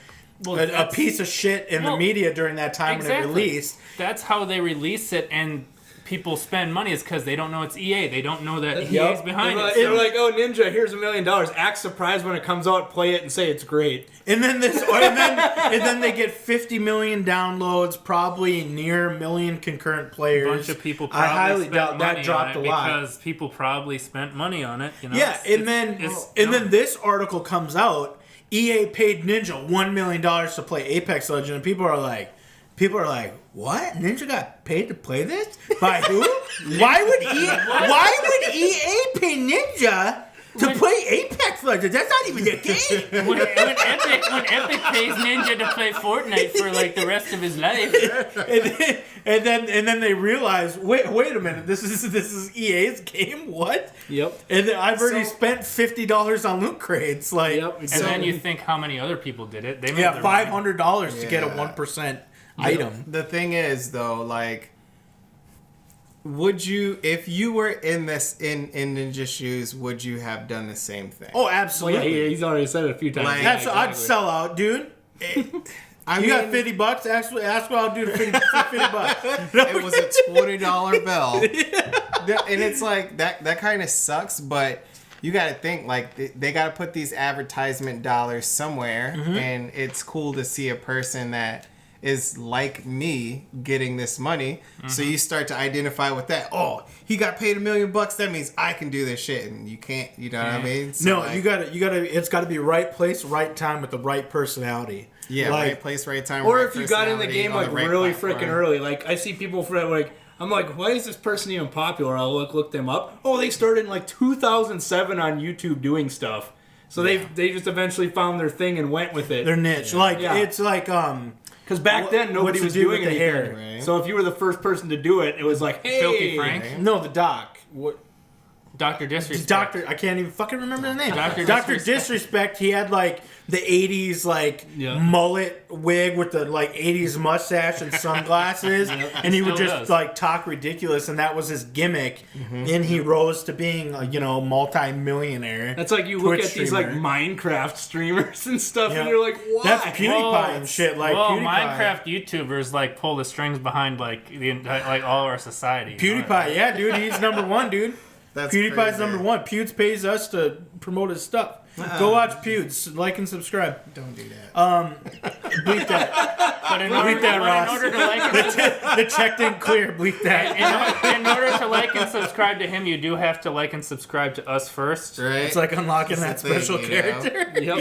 Speaker 1: a piece of shit in the media during that time when it released.
Speaker 4: That's how they release it, and people spend money is because they don't know it's EA. They don't know that EA's behind it.
Speaker 3: They're like, oh, Ninja, here's $1 million. Act surprised when it comes out, play it, and say it's great.
Speaker 1: And then and then they get 50 million downloads, probably near a million concurrent players.
Speaker 4: A bunch of people
Speaker 1: I
Speaker 4: probably
Speaker 1: highly
Speaker 4: spent
Speaker 1: doubt
Speaker 4: money
Speaker 1: that dropped
Speaker 4: on
Speaker 1: a
Speaker 4: it
Speaker 1: lot.
Speaker 4: because people probably spent money on it.
Speaker 1: Yeah, and then this article comes out. EA paid Ninja $1 million to play Apex Legends, and people are like, what? Ninja got paid to play this? By who? Why would EA pay Ninja to play Apex Legends? That's not even a game.
Speaker 4: when Epic pays Ninja to play Fortnite for like the rest of his life.
Speaker 1: and then they realize, wait a minute, this is EA's game. What?
Speaker 3: Yep.
Speaker 1: And then I've already spent $50 on loot crates. Like,
Speaker 3: Yep.
Speaker 4: And then you think how many other people did it? They made their
Speaker 1: $500 to get a 1% item.
Speaker 2: The thing is, though, like, would you, if you were in Ninja's shoes, would you have done the same thing?
Speaker 1: Oh,
Speaker 3: Well,
Speaker 1: absolutely.
Speaker 3: yeah, he's already said it a few times.
Speaker 2: Like,
Speaker 1: That's
Speaker 3: Yeah,
Speaker 1: I'd
Speaker 3: exactly.
Speaker 1: sell out, dude.
Speaker 2: I
Speaker 1: You
Speaker 2: mean,
Speaker 1: got $50? Ask what I'll do for $50.
Speaker 2: it was a $20 bill. And it's like, that kind of sucks, but you got to think, like, they got to put these advertisement dollars somewhere, and it's cool to see a person that is like me getting this money. So you start to identify with that. Oh, he got paid $1 million. That means I can do this shit, and you can't. You know what I mean? So,
Speaker 1: No,
Speaker 2: like,
Speaker 1: you gotta. It's got to be right place, right time with the right personality.
Speaker 2: yeah,
Speaker 1: like,
Speaker 2: right place, right time.
Speaker 3: Or
Speaker 2: right
Speaker 3: if you got in the
Speaker 2: personality
Speaker 3: game
Speaker 2: on
Speaker 3: like
Speaker 2: the right
Speaker 3: really
Speaker 2: platform.
Speaker 3: freaking early. Like I see people I'm like, why is this person even popular? I'll look them up. Oh, they started in like 2007 on YouTube doing stuff. So they just eventually found their thing and went with it.
Speaker 1: Their niche. Like
Speaker 3: Yeah.
Speaker 1: it's like
Speaker 3: Because back then nobody
Speaker 1: what
Speaker 3: was
Speaker 1: to do
Speaker 3: doing
Speaker 1: with the
Speaker 3: anything.
Speaker 1: hair.
Speaker 2: Right.
Speaker 3: So if you were the first person to do it, it was like, hey,
Speaker 4: Filthy Frank,
Speaker 1: No, the doc. What?
Speaker 4: Dr. Disrespect.
Speaker 1: Doctor. I can't even fucking remember the name.
Speaker 4: Dr.
Speaker 1: Doctor
Speaker 4: Disrespect.
Speaker 1: Disrespect. He had like the '80s like
Speaker 3: Yeah.
Speaker 1: mullet wig with the like '80s mustache and sunglasses, and he would
Speaker 4: Still
Speaker 1: just
Speaker 4: does.
Speaker 1: like talk ridiculous, and that was his gimmick. And he rose to being a multi-millionaire.
Speaker 3: That's like you look
Speaker 1: Twitch
Speaker 3: at these like
Speaker 1: streamer.
Speaker 3: Minecraft streamers and stuff,
Speaker 1: Yeah.
Speaker 3: and you're like, why?
Speaker 1: That's PewDiePie and shit. Like PewDiePie.
Speaker 4: Minecraft YouTubers like pull the strings behind like all our society.
Speaker 1: PewDiePie, yeah, dude, he's number one, dude.
Speaker 2: That's
Speaker 1: PewDiePie's
Speaker 2: crazy.
Speaker 1: number one. Pewds pays us to promote his stuff. Go watch Pewds. Like and subscribe.
Speaker 2: Don't do that.
Speaker 1: Bleep that.
Speaker 4: But in
Speaker 1: Bleep that, Ross.
Speaker 4: order to like and
Speaker 1: The check didn't clear. Bleep that.
Speaker 4: in order to like and subscribe to him, you do have to like and subscribe to us first.
Speaker 2: Right?
Speaker 1: It's like unlocking that
Speaker 2: It's a thing,
Speaker 1: special
Speaker 2: you know?
Speaker 1: character.
Speaker 3: Yep.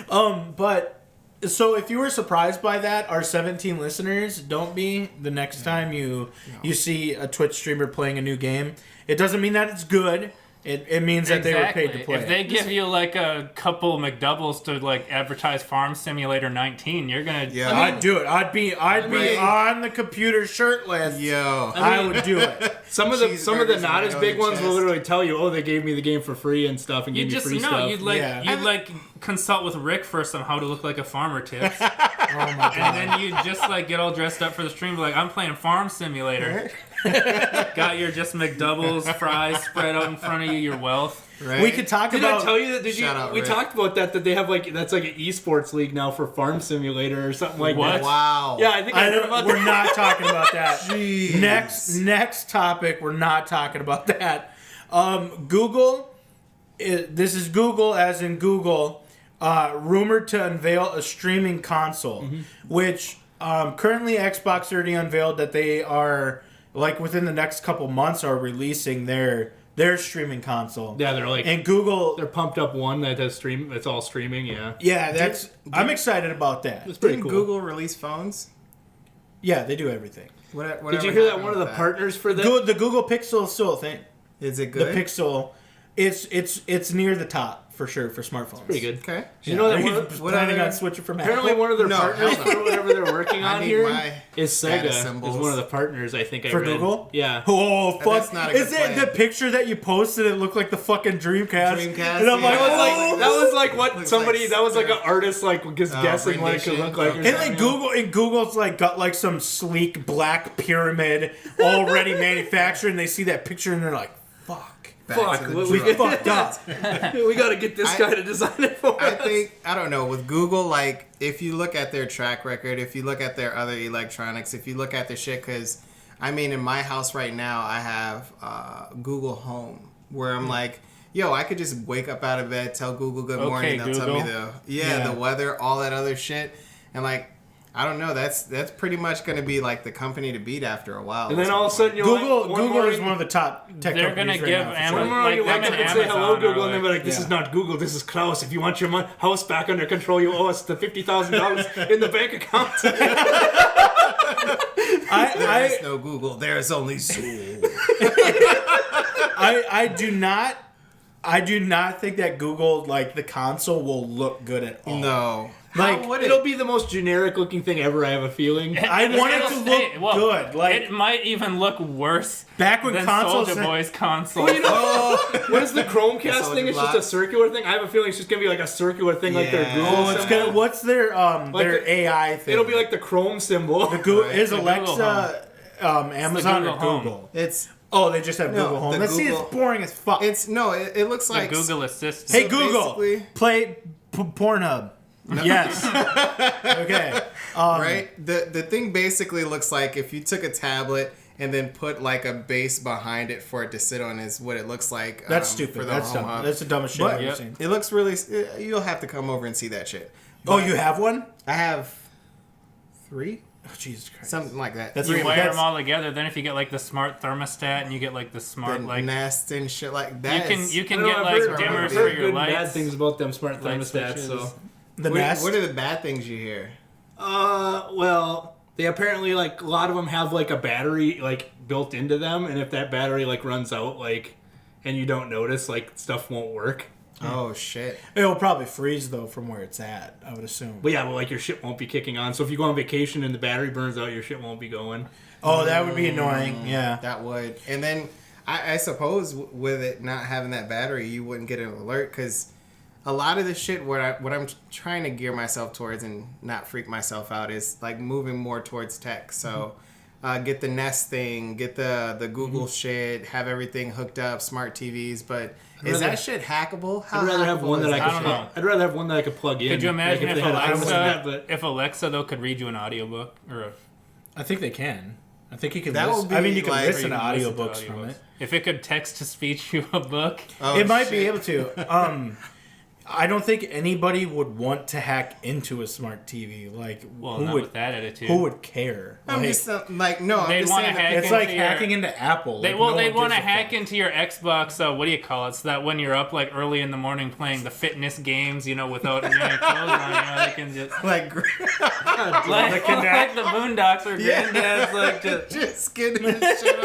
Speaker 4: Yep.
Speaker 1: But so if you were surprised by that, our 17 listeners, don't be the next time you see a Twitch streamer playing a new game. It doesn't mean that it's good. It means that they were paid to play.
Speaker 4: If they give you like a couple McDoubles to like advertise Farm Simulator 19, you're gonna.
Speaker 2: Yeah.
Speaker 1: I'd do it. I'd be
Speaker 2: mean-
Speaker 1: on the computer shirtless.
Speaker 2: Yo.
Speaker 1: I would do it.
Speaker 3: Some of the
Speaker 2: Cheeseburgers
Speaker 3: not
Speaker 2: right
Speaker 3: as
Speaker 2: on
Speaker 3: big
Speaker 2: the
Speaker 3: ones will
Speaker 2: chest.
Speaker 3: literally tell you, oh, they gave me the game for free and stuff, and
Speaker 4: You
Speaker 3: gave me
Speaker 4: just
Speaker 3: free
Speaker 4: no.
Speaker 3: stuff.
Speaker 4: You'd like
Speaker 1: Yeah.
Speaker 4: you'd like consult with Rick first on how to look like a farmer tips,
Speaker 1: Oh my god.
Speaker 4: and then you just like get all dressed up for the stream. Be like, I'm playing Farm Simulator. Got your just McDoubles, fries spread out in front of you, your wealth.
Speaker 2: Right?
Speaker 1: We could talk
Speaker 3: Did
Speaker 1: about.
Speaker 3: I tell you that? Did
Speaker 2: Shout
Speaker 3: you?
Speaker 2: out,
Speaker 3: We
Speaker 2: Rick.
Speaker 3: talked about that they have like that's like an esports league now for Farm Simulator or something like
Speaker 4: What?
Speaker 3: that.
Speaker 2: Wow.
Speaker 3: Yeah, I think I heard about
Speaker 1: We're
Speaker 3: that.
Speaker 1: not talking about that.
Speaker 2: Jeez.
Speaker 1: Next topic. We're not talking about that. Google. This is Google, as in Google, rumored to unveil a streaming console, which currently Xbox already unveiled that they are like within the next couple months are releasing their streaming console.
Speaker 3: Yeah, they're like
Speaker 1: And Google.
Speaker 3: they're pumped up one that has stream. It's all streaming. Yeah,
Speaker 1: Yeah, that's. I'm excited about that.
Speaker 3: it's pretty
Speaker 2: Didn't
Speaker 3: cool.
Speaker 2: Google release phones?
Speaker 1: Yeah, they do everything.
Speaker 3: Did you hear that one of the partners for that?
Speaker 1: The Google Pixel is still a thing.
Speaker 2: Is it
Speaker 1: The
Speaker 2: good?
Speaker 1: Pixel, it's near the top for sure for smartphones.
Speaker 3: Pretty good.
Speaker 2: Okay.
Speaker 3: You know that
Speaker 1: Are you
Speaker 3: one,
Speaker 1: planning
Speaker 2: other-
Speaker 1: on switching from
Speaker 3: apparently
Speaker 1: Apple?
Speaker 3: one of their
Speaker 2: No,
Speaker 3: partners
Speaker 2: hell no.
Speaker 3: for whatever they're working
Speaker 2: I
Speaker 3: on
Speaker 2: need
Speaker 3: here
Speaker 2: my
Speaker 3: is Sega.
Speaker 2: status
Speaker 3: Is
Speaker 2: symbols.
Speaker 3: one of the partners I think I
Speaker 1: For
Speaker 3: read.
Speaker 1: Google?
Speaker 3: Yeah.
Speaker 1: Oh fuck!
Speaker 2: That's not a good
Speaker 1: Is it
Speaker 2: plan.
Speaker 1: the picture that you posted? It looked like the fucking Dreamcast.
Speaker 2: Dreamcast,
Speaker 1: and I'm
Speaker 2: yeah.
Speaker 1: like,
Speaker 3: That was like what
Speaker 2: Looks
Speaker 3: somebody
Speaker 2: like
Speaker 3: that was like an artist like just guessing what it could
Speaker 2: rendition.
Speaker 3: look like. Or
Speaker 2: Okay.
Speaker 1: And
Speaker 3: something.
Speaker 1: like Google's like got like some sleek black pyramid already manufactured, and they see that picture and they're like, "Fuck,
Speaker 2: Back
Speaker 3: Fuck,
Speaker 2: to the
Speaker 3: what
Speaker 1: we
Speaker 2: drawing
Speaker 1: fucked up."
Speaker 3: we got to get this guy to design it for
Speaker 2: I
Speaker 3: us.
Speaker 2: think I don't know with Google. Like, if you look at their track record, if you look at their other electronics, if you look at their shit, because I mean, in my house right now, I have Google Home, where I'm like, yo, I could just wake up out of bed, tell Google good
Speaker 4: Okay,
Speaker 2: morning, they'll tell me
Speaker 4: Google.
Speaker 1: Yeah.
Speaker 2: the weather, all that other shit, and like, I don't know, that's pretty much gonna be like the company to beat after a while.
Speaker 3: And then all of a sudden you're
Speaker 1: Google
Speaker 3: like, one
Speaker 1: Google is
Speaker 3: morning-
Speaker 1: one of the top tech
Speaker 4: They're
Speaker 1: companies
Speaker 4: gonna
Speaker 1: right
Speaker 4: give
Speaker 1: now, for
Speaker 4: Amazon-
Speaker 1: sure.
Speaker 3: One morning you
Speaker 4: Like
Speaker 3: wake
Speaker 4: them
Speaker 3: up
Speaker 4: and
Speaker 3: and say hello
Speaker 4: Amazon
Speaker 3: Google,
Speaker 4: are
Speaker 3: and they're like,
Speaker 4: like-
Speaker 3: "This is
Speaker 1: Yeah.
Speaker 3: not Google. This is Klaus. If you want your house back under control, you owe us the $50,000 in the bank account."
Speaker 2: There is no Google. There is only Zoom.
Speaker 1: I do not think that Google, like, the console will look good at all.
Speaker 2: No.
Speaker 1: Like,
Speaker 2: How would
Speaker 3: It'll be the most generic looking thing ever. I have a feeling.
Speaker 1: I want it to
Speaker 4: It'll
Speaker 1: look
Speaker 4: stay- well,
Speaker 1: good. Like,
Speaker 4: it might even look worse
Speaker 1: back when
Speaker 4: than
Speaker 1: consoles...
Speaker 4: Soulja Boy's console.
Speaker 3: Well, you know, what is the Chromecast
Speaker 2: Solid
Speaker 3: thing? It's just
Speaker 2: block.
Speaker 3: a circular thing. I have a feeling it's just gonna be like a circular thing, like their
Speaker 2: Yeah.
Speaker 3: Google
Speaker 1: Oh, it's
Speaker 3: symbol.
Speaker 1: gonna, what's their
Speaker 3: the-
Speaker 1: AI thing?
Speaker 3: It'll be like the Chrome symbol.
Speaker 1: the Google,
Speaker 2: Right.
Speaker 1: is
Speaker 4: The
Speaker 1: Alexa Amazon or
Speaker 4: Google Home.
Speaker 1: Google?
Speaker 2: It's
Speaker 1: Oh, they just have
Speaker 2: No,
Speaker 1: Google Home.
Speaker 2: the
Speaker 1: Let's see,
Speaker 2: Google-
Speaker 1: it's boring as fuck.
Speaker 2: it looks
Speaker 4: The
Speaker 2: like
Speaker 4: Google Assistant.
Speaker 1: Hey
Speaker 2: So
Speaker 1: Google,
Speaker 2: basically-
Speaker 1: play Pornhub. Yes. Okay.
Speaker 2: right? The thing basically looks like if you took a tablet and then put like a base behind it for it to sit on is what it looks like.
Speaker 1: That's
Speaker 2: For
Speaker 1: stupid.
Speaker 2: the
Speaker 1: That's
Speaker 2: Home
Speaker 1: dumb.
Speaker 2: Hub.
Speaker 1: That's the dumbest shit
Speaker 2: But
Speaker 1: I've ever
Speaker 4: Yep.
Speaker 1: seen.
Speaker 2: it looks really. You'll have to come over and see that shit.
Speaker 1: Oh, you have one?
Speaker 2: I have 3,
Speaker 1: Oh, Jesus Christ.
Speaker 2: something like that.
Speaker 1: That's
Speaker 4: You
Speaker 1: really-
Speaker 4: wire
Speaker 1: that's-
Speaker 4: them all together. Then if you get like the smart thermostat and you get like the
Speaker 2: the
Speaker 4: smart like
Speaker 2: Nest and shit like
Speaker 4: you
Speaker 2: that.
Speaker 4: can
Speaker 3: I know,
Speaker 4: get
Speaker 3: I've
Speaker 4: like
Speaker 3: heard-
Speaker 4: dimmers
Speaker 3: I've
Speaker 4: for
Speaker 3: heard
Speaker 4: your
Speaker 3: good and bad
Speaker 4: lights.
Speaker 3: things about them smart
Speaker 4: light
Speaker 3: thermostats.
Speaker 4: switches.
Speaker 3: So,
Speaker 1: The Nest.
Speaker 2: What are the bad things you hear?
Speaker 3: well, they apparently like a lot of them have like a battery like built into them, and if that battery like runs out, like, and you don't notice, like stuff won't work.
Speaker 2: Oh shit!
Speaker 1: It'll probably freeze though from where it's at, I would assume.
Speaker 3: But yeah, well, like your shit won't be kicking on. So if you go on vacation and the battery burns out, your shit won't be going.
Speaker 1: Oh, that would be annoying. Yeah.
Speaker 2: That would, and then I suppose with it not having that battery, you wouldn't get an alert because a lot of the shit what I'm trying to gear myself towards and not freak myself out is like moving more towards tech. So get the Nest thing, get the Google shit, have everything hooked up, smart TVs. But is
Speaker 3: rather-
Speaker 2: that shit hackable? How
Speaker 3: I'd rather have
Speaker 2: hackable
Speaker 3: one
Speaker 2: is
Speaker 3: that I
Speaker 4: I don't
Speaker 3: could.
Speaker 4: know.
Speaker 3: I'd rather have one that I could plug in.
Speaker 4: Could you imagine
Speaker 3: Like,
Speaker 4: if
Speaker 3: they had iPhones
Speaker 4: Alexa,
Speaker 3: but
Speaker 4: if Alexa though could read you an audiobook or a
Speaker 1: I think they can. I think you can
Speaker 2: That
Speaker 1: listen.
Speaker 2: would
Speaker 1: I mean,
Speaker 2: be
Speaker 1: you can
Speaker 2: like-
Speaker 1: listen to
Speaker 4: Or you can listen
Speaker 1: audiobooks
Speaker 4: to
Speaker 1: from
Speaker 4: audiobooks.
Speaker 1: it.
Speaker 4: If it could text to speech you a book,
Speaker 2: Oh,
Speaker 1: It might
Speaker 2: shit.
Speaker 1: be able to. I don't think anybody would want to hack into a smart TV. Like,
Speaker 4: well,
Speaker 1: who
Speaker 4: not
Speaker 1: would
Speaker 4: with that attitude.
Speaker 1: who would care?
Speaker 2: I'm
Speaker 1: Like,
Speaker 2: just like no. I'm
Speaker 4: They'd
Speaker 2: just
Speaker 4: wanna
Speaker 2: saying
Speaker 4: hack
Speaker 2: that
Speaker 1: it's like
Speaker 4: into your-
Speaker 1: hacking into Apple.
Speaker 4: They
Speaker 1: Like,
Speaker 4: well,
Speaker 1: no
Speaker 4: they
Speaker 1: one
Speaker 4: want to
Speaker 1: gives a
Speaker 4: hack
Speaker 1: fuck.
Speaker 4: into your Xbox. What do you call it? So that when you're up like early in the morning playing the fitness games, without any clothes on, they can just
Speaker 2: like
Speaker 4: like the Boondocks or
Speaker 2: Yeah.
Speaker 4: Granddad's like just.
Speaker 2: just getting this shit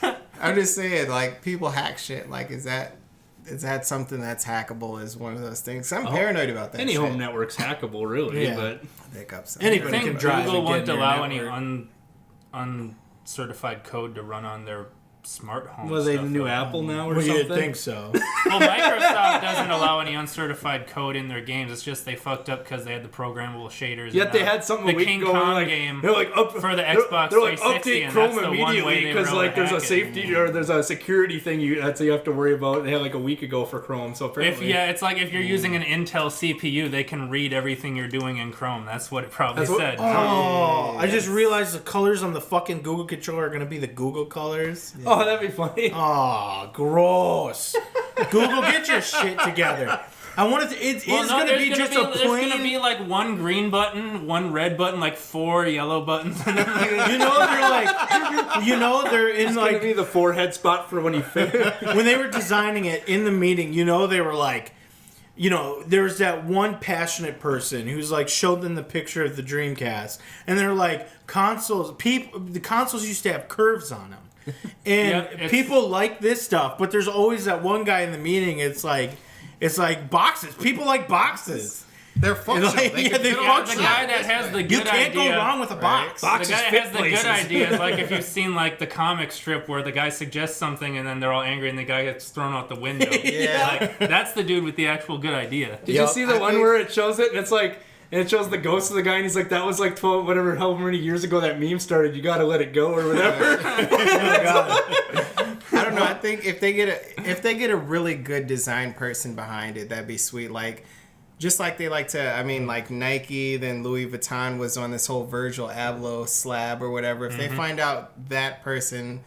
Speaker 2: on. I'm just saying, like, people hack shit. Like, is that something that's hackable? Is one of those things. I'm paranoid about that.
Speaker 3: any
Speaker 2: shit.
Speaker 3: home network's hackable, really.
Speaker 1: Yeah.
Speaker 3: But
Speaker 2: Hiccups.
Speaker 4: I
Speaker 1: Anybody
Speaker 4: think
Speaker 1: can drive
Speaker 4: Google
Speaker 1: and get
Speaker 4: won't
Speaker 1: in your
Speaker 4: allow any
Speaker 1: network.
Speaker 4: uncertified code to run on their smart home.
Speaker 3: Was they the
Speaker 4: stuff
Speaker 3: new
Speaker 4: like that.
Speaker 3: Apple now or
Speaker 1: Well,
Speaker 3: something?
Speaker 1: you'd think so.
Speaker 4: Well, Microsoft doesn't allow any uncertified code in their games. It's just they fucked up because they had the programmable shaders.
Speaker 3: Yet
Speaker 4: and,
Speaker 3: they had something
Speaker 4: the
Speaker 3: a week
Speaker 4: King
Speaker 3: ago.
Speaker 4: Kong game
Speaker 3: They're like
Speaker 4: for the Xbox
Speaker 3: They're like
Speaker 4: 360,
Speaker 3: update
Speaker 4: and
Speaker 3: Chrome
Speaker 4: that's the one way
Speaker 3: immediately
Speaker 4: they were
Speaker 3: because
Speaker 4: able
Speaker 3: like
Speaker 4: to
Speaker 3: there's a
Speaker 4: hack it.
Speaker 3: safety or there's a security thing you have to worry about. They had like a week ago for Chrome. So apparently,
Speaker 4: It's like if you're using an Intel CPU, they can read everything you're doing in Chrome. That's what it probably said.
Speaker 1: Oh, I just realized the colors on the fucking Google controller are going to be the Google colors.
Speaker 3: oh, that'd be funny.
Speaker 1: Oh, gross. Google, get your shit together. I wanted to. It's going to be just a
Speaker 4: There's
Speaker 1: plain.
Speaker 4: gonna be like one green button, one red button, like 4 yellow buttons. And then
Speaker 1: You know, they're like. You know, they're in
Speaker 3: It's gonna
Speaker 1: like.
Speaker 3: be the forehead spot for when you fit.
Speaker 1: When they were designing it in the meeting, you know, they were like. You know, there's that one passionate person who's like showed them the picture of the Dreamcast, and they're like the consoles used to have curves on them, and people like this stuff, but there's always that one guy in the meeting. It's like boxes. People like boxes.
Speaker 2: They're functional.
Speaker 1: Like,
Speaker 2: They
Speaker 1: yeah,
Speaker 2: can
Speaker 1: they're
Speaker 2: fit on
Speaker 4: the
Speaker 1: functional.
Speaker 4: guy that has the good
Speaker 1: You can't
Speaker 4: idea.
Speaker 1: go wrong with a box.
Speaker 4: The
Speaker 3: Boxes
Speaker 4: guy that
Speaker 3: fit
Speaker 4: has the
Speaker 3: places.
Speaker 4: good idea is like if you've seen like the comic strip where the guy suggests something and then they're all angry and the guy gets thrown out the window.
Speaker 2: Yeah.
Speaker 4: Like that's the dude with the actual good idea.
Speaker 3: Did
Speaker 1: Yep.
Speaker 3: you see the one where it shows it and it's like and it shows the ghost of the guy and he's like that was like 12 whatever however many years ago that meme started. You gotta let it go or whatever.
Speaker 1: Oh, God.
Speaker 2: I don't know. I think if they get a really good design person behind it, that'd be sweet. Like, just like they like to. I mean, like Nike, then Louis Vuitton was on this whole Virgil Abloh slab or whatever. If they find out that person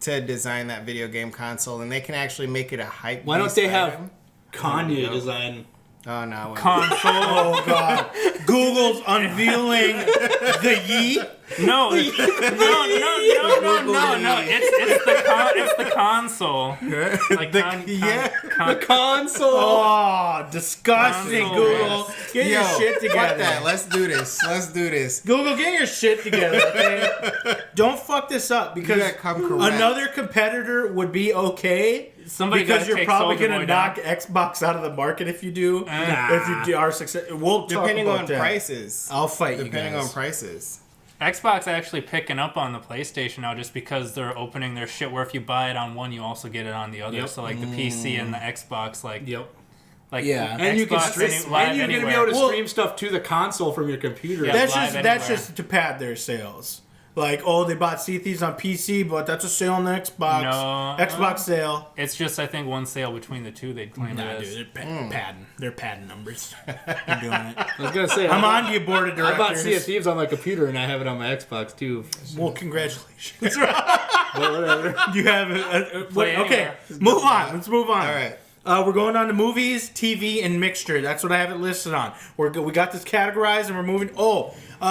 Speaker 2: to design that video game console, and they can actually make it a hype.
Speaker 3: Why don't
Speaker 2: beast
Speaker 3: they have
Speaker 2: item.
Speaker 3: Kanye design?
Speaker 2: Oh no!
Speaker 4: Console.
Speaker 1: Oh God! Google's unveiling the Yee.
Speaker 4: No. It's the console. Like
Speaker 3: The console.
Speaker 1: Oh, disgusting,
Speaker 4: Console,
Speaker 1: Google.
Speaker 4: yes.
Speaker 1: Get your shit
Speaker 2: Fuck
Speaker 1: together.
Speaker 2: that. Let's do this.
Speaker 1: Google, get your shit together, okay? Don't fuck this up because
Speaker 2: gotta come correct.
Speaker 1: another competitor would be okay.
Speaker 4: Somebody
Speaker 1: because
Speaker 4: gotta
Speaker 1: you're
Speaker 4: take
Speaker 1: probably
Speaker 4: Soulja
Speaker 1: going
Speaker 4: Boy
Speaker 1: to knock
Speaker 4: down.
Speaker 1: Xbox out of the market if you do.
Speaker 3: Nah.
Speaker 1: If you are successful, we'll talk
Speaker 2: Depending
Speaker 1: about
Speaker 2: on
Speaker 1: that.
Speaker 2: prices.
Speaker 1: I'll fight
Speaker 2: Depending
Speaker 1: you guys.
Speaker 2: on prices.
Speaker 4: Xbox actually picking up on the PlayStation now just because they're opening their shit where if you buy it on one, you also get it on the other.
Speaker 3: Yep.
Speaker 4: So like the PC and the Xbox, like
Speaker 3: Yep.
Speaker 1: Yeah.
Speaker 3: And you can
Speaker 4: Xbox
Speaker 3: stream,
Speaker 4: live
Speaker 3: and you're gonna be
Speaker 4: anywhere.
Speaker 3: able to
Speaker 1: Well-
Speaker 3: stream stuff to the console from your computer.
Speaker 4: Yeah.
Speaker 1: That's
Speaker 4: live
Speaker 1: that's
Speaker 4: anywhere.
Speaker 1: just to pad their sales. Like, oh, they bought Sea Thieves on PC, but that's a sale on the Xbox.
Speaker 4: No.
Speaker 1: Xbox sale.
Speaker 4: It's just I think one sale between the two they'd claim
Speaker 1: Nah,
Speaker 4: it as.
Speaker 1: dude, they're padding. They're padding numbers. They're doing it.
Speaker 3: I was gonna say
Speaker 1: I'm on to you, board of
Speaker 3: I bought
Speaker 1: directors.
Speaker 3: Sea of Thieves on my computer and I have it on my Xbox too.
Speaker 1: Well, congratulations.
Speaker 3: But whatever.
Speaker 1: You have
Speaker 4: Play
Speaker 1: okay.
Speaker 4: anywhere.
Speaker 1: Move on. Let's move on.
Speaker 2: All right.
Speaker 1: We're going on to movies, TV, and mixture. That's what I have it listed on. We got this categorized, and we're moving.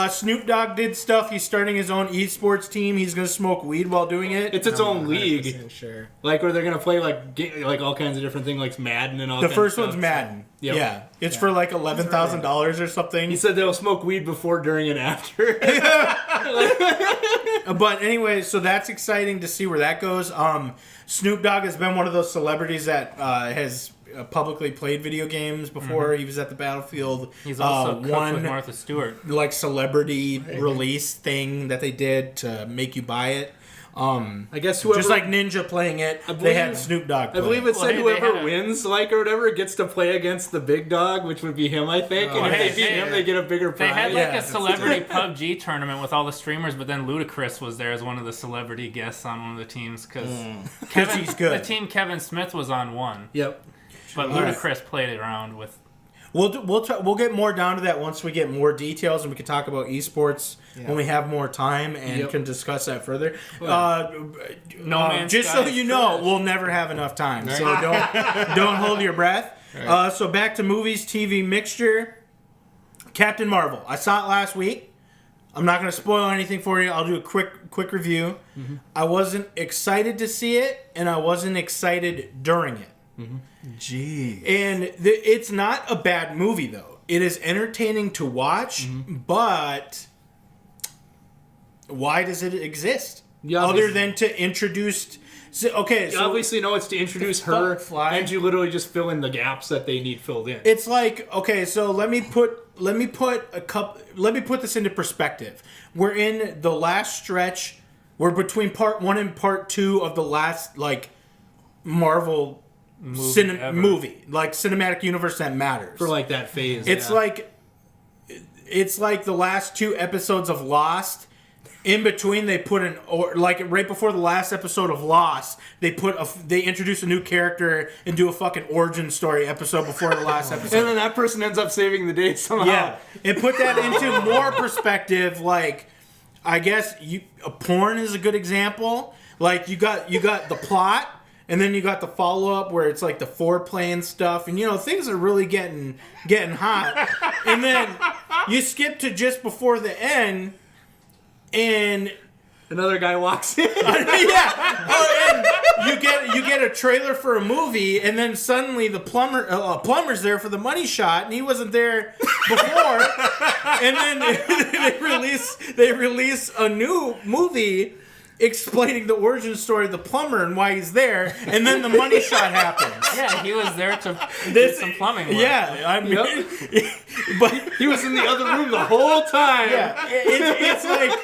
Speaker 1: Snoop Dogg did stuff. He's starting his own esports team. He's going to smoke weed while doing it.
Speaker 3: It's its own league.
Speaker 2: 100% Sure.
Speaker 3: Like where they're gonna play like all kinds of different things like Madden and all
Speaker 1: The
Speaker 3: kinds
Speaker 1: first
Speaker 3: of
Speaker 1: one's
Speaker 3: stuff.
Speaker 1: Madden.
Speaker 3: Yep.
Speaker 1: Yeah. It's for like $11,000 or something.
Speaker 3: He said they'll smoke weed before, during, and after.
Speaker 1: But anyway, so that's exciting to see where that goes. Snoop Dogg has been one of those celebrities that has publicly played video games before. He was at the Battlefield.
Speaker 4: He's also cooked
Speaker 1: one
Speaker 4: with Martha Stewart.
Speaker 1: like celebrity release thing that they did to make you buy it.
Speaker 3: I guess whoever
Speaker 1: Just like Ninja playing it,
Speaker 3: I
Speaker 1: they had
Speaker 3: believe-
Speaker 1: Snoop Dogg play
Speaker 3: I believe it
Speaker 4: Well,
Speaker 3: said
Speaker 4: hey, they
Speaker 3: whoever
Speaker 4: had a-
Speaker 3: wins, like or whatever, gets to play against the big dog, which would be him, I think.
Speaker 2: Oh,
Speaker 3: and if
Speaker 4: hey,
Speaker 3: they beat
Speaker 4: hey,
Speaker 3: him, they get a bigger
Speaker 4: They
Speaker 3: prize.
Speaker 4: had like
Speaker 1: Yeah.
Speaker 4: a celebrity PUBG tournament with all the streamers, but then Ludacris was there as one of the celebrity guests on one of the teams because
Speaker 1: he's good.
Speaker 4: The team Kevin Smith was on one,
Speaker 3: Yep.
Speaker 4: but Ludacris played it around with.
Speaker 1: We'll get more down to that once we get more details and we can talk about esports when we have more time and
Speaker 3: Yep.
Speaker 1: can discuss that further.
Speaker 4: No Man's
Speaker 1: just
Speaker 4: Sky
Speaker 1: so
Speaker 4: is
Speaker 1: you know,
Speaker 4: trash.
Speaker 1: we'll never have enough time, so don't hold your breath. So back to movies, TV mixture. Captain Marvel. I saw it last week. I'm not going to spoil anything for you. I'll do a quick review. I wasn't excited to see it, and I wasn't excited during it.
Speaker 2: Gee.
Speaker 1: And it's not a bad movie, though. It is entertaining to watch, but why does it exist?
Speaker 3: Yeah,
Speaker 1: Other
Speaker 3: obviously-
Speaker 1: than to introduce... So
Speaker 3: You obviously know it's to introduce her,
Speaker 1: Fly.
Speaker 3: and you literally just fill in the gaps that they need filled in.
Speaker 1: It's like, okay, so let me put this into perspective. We're in the last stretch we're between part 1 and part 2 of the last like Marvel movie, like cinematic universe that matters
Speaker 3: For like that phase.
Speaker 1: It's like the last 2 episodes of Lost. In between, they put right before the last episode of Lost, they introduce a new character and do a fucking origin story episode before the last episode.
Speaker 3: And then that person ends up saving the day somehow.
Speaker 1: Yeah, and put that into more perspective. Like, I guess a porn is a good example. Like you got the plot, and then you got the follow up where it's like the foreplay and stuff, and things are really getting hot, and then you skip to just before the end. And
Speaker 3: another guy walks in.
Speaker 1: Yeah. Oh, and you get a trailer for a movie, and then suddenly the plumber's there for the money shot, and he wasn't there before. And then they release a new movie explaining the origin story of the plumber and why he's there, and then the money shot happens.
Speaker 4: Yeah, he was there to do some plumbing work.
Speaker 1: Yeah, I mean, but
Speaker 3: he was in the other room the whole time.
Speaker 1: Yeah, it's like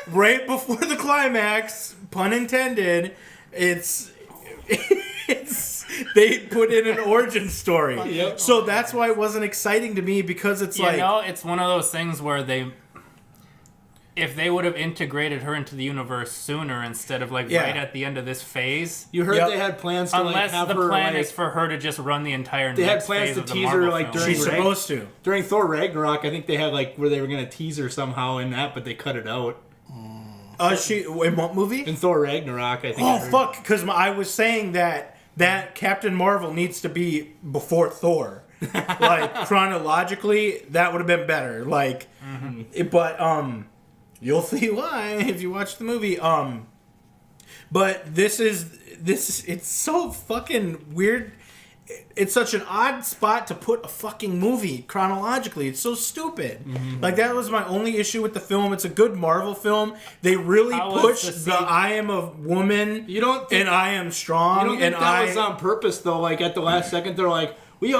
Speaker 1: right before the climax, pun intended. It's they put in an origin story.
Speaker 3: Yep.
Speaker 1: So that's why it wasn't exciting to me, because it's
Speaker 4: it's one of those things where if they would have integrated her into the universe sooner instead of right at the end of this phase.
Speaker 3: You heard they had plans to have
Speaker 4: the
Speaker 3: her,
Speaker 4: plan is for her to just run the entire
Speaker 3: they
Speaker 4: next
Speaker 3: had plans
Speaker 4: phase
Speaker 3: to
Speaker 4: of the
Speaker 3: tease
Speaker 4: Marvel
Speaker 3: her like
Speaker 4: film.
Speaker 1: she's supposed to.
Speaker 3: During Thor Ragnarok, I think they had where they were going to tease her somehow in that, but they cut it out.
Speaker 1: In what movie?
Speaker 3: In Thor Ragnarok, I think.
Speaker 1: Oh, fuck, because I was saying that Captain Marvel needs to be before Thor. Like, chronologically, that would have been better. Like, but, you'll see why if you watch the movie. But it's so fucking weird. It's such an odd spot to put a fucking movie chronologically. It's so stupid. Like, that was my only issue with the film. It's a good Marvel film. They really pushed the I am a woman and I am strong.
Speaker 3: You don't think that was on purpose, though? Like, at the last second, they're like, we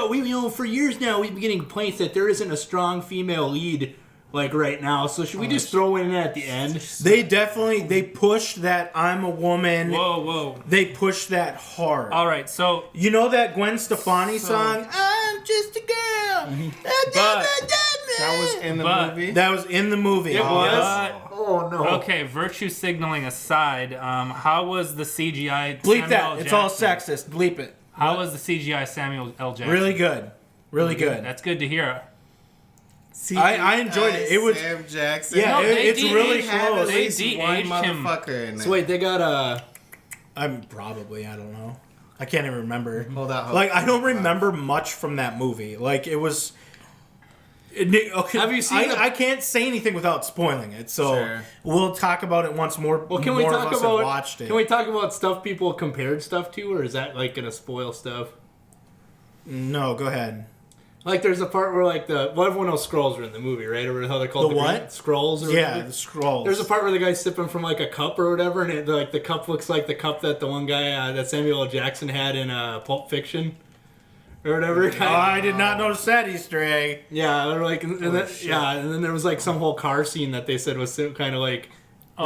Speaker 3: for years now, we've been getting complaints that there isn't a strong female lead right now, so should we just throw in at the end?
Speaker 1: They pushed that I'm a woman.
Speaker 4: Whoa.
Speaker 1: They pushed that hard.
Speaker 4: All right, so
Speaker 1: you know that Gwen Stefani song, I'm just a girl.
Speaker 2: That was in the movie?
Speaker 1: That was in the movie.
Speaker 3: It was?
Speaker 2: Oh, no.
Speaker 4: Okay, virtue signaling aside, how was the CGI
Speaker 1: Bleep
Speaker 4: Samuel
Speaker 1: that.
Speaker 4: L.
Speaker 1: It's
Speaker 4: Jackson?
Speaker 1: all sexist. Bleep it.
Speaker 4: How was the CGI Samuel L. Jackson?
Speaker 1: Really good. Really good.
Speaker 4: That's good to hear.
Speaker 1: I enjoyed it. It was
Speaker 2: Sam Jackson.
Speaker 1: Yeah, it's really
Speaker 2: Had
Speaker 1: close.
Speaker 2: at least
Speaker 4: They
Speaker 2: one
Speaker 4: de-aged him.
Speaker 2: motherfucker in it.
Speaker 3: So wait, they got
Speaker 1: I don't know. I can't even remember.
Speaker 2: Hold out.
Speaker 1: Like, I don't remember much from that movie. Like, it was. Okay,
Speaker 3: Have you seen
Speaker 1: I can't say anything without spoiling it, so
Speaker 2: Sure.
Speaker 1: we'll talk about it once more.
Speaker 3: Well, can
Speaker 1: more
Speaker 3: we
Speaker 1: of
Speaker 3: talk
Speaker 1: us have
Speaker 3: about
Speaker 1: watched it.
Speaker 3: Can we talk about stuff people compared stuff to, or is that gonna spoil stuff?
Speaker 1: No, go ahead.
Speaker 3: Like, there's a part where everyone knows Skrulls are in the movie, right? Or how they're called
Speaker 1: The what?
Speaker 3: Skrulls. Or
Speaker 1: Yeah,
Speaker 3: whatever.
Speaker 1: the scrolls.
Speaker 3: There's a part where the guy's sipping from a cup or whatever, and the cup looks like the cup that the one guy that Samuel L. Jackson had in Pulp Fiction, or whatever.
Speaker 1: Oh, I did not notice that Easter egg.
Speaker 3: Yeah, or and then there was some whole car scene that they said was kind of it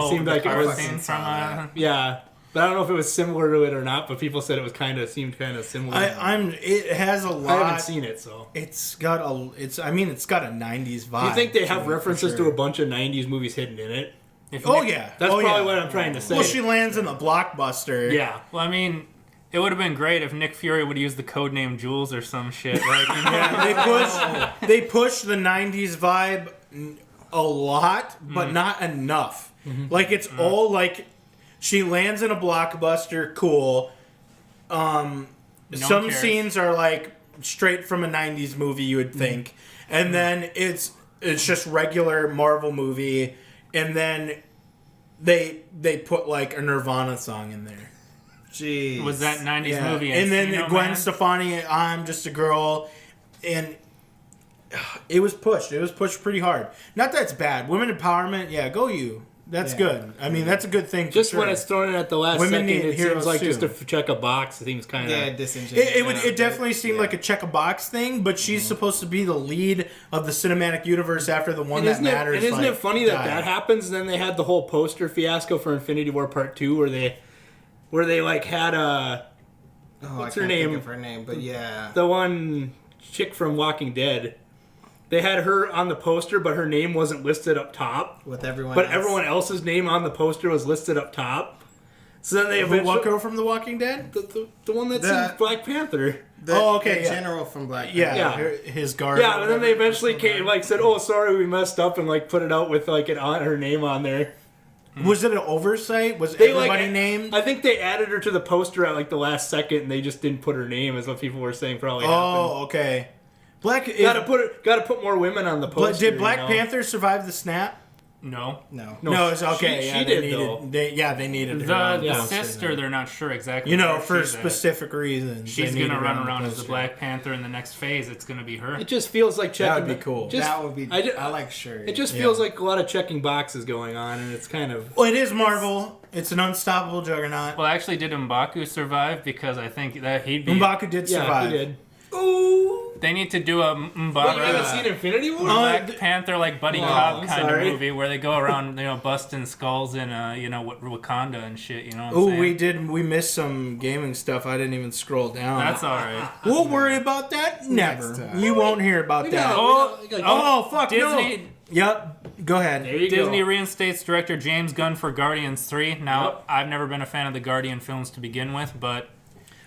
Speaker 3: seemed like it was
Speaker 4: from
Speaker 3: yeah. But I don't know if it was similar to it or not. But people said it was seemed kind of similar.
Speaker 1: It has a lot.
Speaker 3: I haven't seen it, so
Speaker 1: it's got a 90s vibe.
Speaker 3: do you think they have references
Speaker 1: sure.
Speaker 3: to a bunch of '90s movies hidden in it?
Speaker 4: Yeah.
Speaker 3: That's probably what I'm trying to say.
Speaker 1: Well, she lands in the blockbuster.
Speaker 3: Yeah.
Speaker 4: Well, I mean, it would have been great if Nick Fury would use the codename Jules or some shit.
Speaker 1: They push the 90s vibe a lot, but not enough. Like, it's all she lands in a blockbuster, cool. Some
Speaker 4: cares.
Speaker 1: scenes are straight from a 90s movie, you would think. And then it's just regular Marvel movie, and then they put a Nirvana song in there.
Speaker 2: Jeez.
Speaker 4: Was that 90s movie?
Speaker 1: And then
Speaker 4: Encino
Speaker 1: Gwen
Speaker 4: Man?
Speaker 1: Stefani, I'm just a girl, and it was pushed. It was pushed pretty hard. Not that it's bad. Women empowerment, yeah, go you. That's
Speaker 2: Yeah.
Speaker 1: good. I mean, that's a good thing.
Speaker 3: Just
Speaker 1: for
Speaker 3: when
Speaker 1: sure.
Speaker 3: it's thrown in at the last
Speaker 1: Women
Speaker 3: second,
Speaker 1: need
Speaker 3: it
Speaker 1: heroes
Speaker 3: seems like
Speaker 1: too.
Speaker 3: just to check a box. It seems kind of
Speaker 2: disingenuous.
Speaker 1: It definitely seemed like a check a box thing, but she's supposed to be the lead of the cinematic universe after the one that matters.
Speaker 3: And isn't it funny that that happens? And then they had the whole poster fiasco for Infinity War Part 2 where they like had what's her name?
Speaker 2: Think of her name, but yeah,
Speaker 3: the one chick from Walking Dead. They had her on the poster, but her name wasn't listed up top.
Speaker 2: with everyone.
Speaker 3: But
Speaker 2: else.
Speaker 3: everyone else's name on the poster was listed up top. So then they
Speaker 1: The
Speaker 3: eventually...
Speaker 1: what girl from The Walking Dead?
Speaker 3: The one that's in Black Panther.
Speaker 2: The
Speaker 1: yeah.
Speaker 2: general from Black Panther.
Speaker 1: Yeah, his guard.
Speaker 3: Yeah, and then they eventually came, said, "Oh, sorry, we messed up," and put it out with her name on there.
Speaker 1: Was it an oversight? Was
Speaker 3: They
Speaker 1: everybody named?
Speaker 3: I think they added her to the poster at the last second, and they just didn't put her name, is what people were saying probably happened.
Speaker 1: Oh, okay.
Speaker 3: Gotta put more women on the poster.
Speaker 1: Did Black Panther survive the snap?
Speaker 4: No.
Speaker 3: No,
Speaker 1: It's okay.
Speaker 3: She
Speaker 1: yeah,
Speaker 3: did
Speaker 1: they
Speaker 3: though.
Speaker 1: needed. They needed her.
Speaker 4: The
Speaker 1: on the poster
Speaker 4: sister,
Speaker 1: then.
Speaker 4: they're not sure exactly. where
Speaker 1: for
Speaker 4: she's at.
Speaker 1: specific reasons.
Speaker 4: She's
Speaker 1: they
Speaker 4: gonna
Speaker 1: needed her
Speaker 4: run
Speaker 1: on the
Speaker 4: around as the
Speaker 1: poster.
Speaker 4: Black Panther in the next phase. It's gonna be her.
Speaker 3: It just feels like checking.
Speaker 1: That would be cool.
Speaker 2: That would be. I like Shuri.
Speaker 3: It just feels like a lot of checking boxes going on, and it's kind of.
Speaker 1: Well, it is Marvel. It's an unstoppable juggernaut.
Speaker 4: Well, actually, did M'Baku survive? Because I think that he'd be.
Speaker 1: M'Baku did survive.
Speaker 3: Yeah, he did.
Speaker 4: They need to do a
Speaker 3: What,
Speaker 4: M'Baku.
Speaker 3: you haven't seen Infinity War?
Speaker 4: Black Panther buddy cop
Speaker 3: I'm
Speaker 4: kind of
Speaker 3: sorry.
Speaker 4: movie where they go around busting skulls in Wakanda and shit. You know what I'm
Speaker 1: Oh,
Speaker 4: saying?
Speaker 1: we missed some gaming stuff. I didn't even scroll down.
Speaker 4: That's all right.
Speaker 1: We'll worry about that never.
Speaker 2: time.
Speaker 1: You won't hear about
Speaker 3: We
Speaker 1: that.
Speaker 3: got-
Speaker 1: Oh, fuck
Speaker 4: Disney.
Speaker 1: no. Yep. Go ahead.
Speaker 3: There you
Speaker 4: Disney
Speaker 3: go.
Speaker 4: reinstates director James Gunn for Guardians 3. Now,
Speaker 3: Yep.
Speaker 4: I've never been a fan of the Guardian films to begin with, but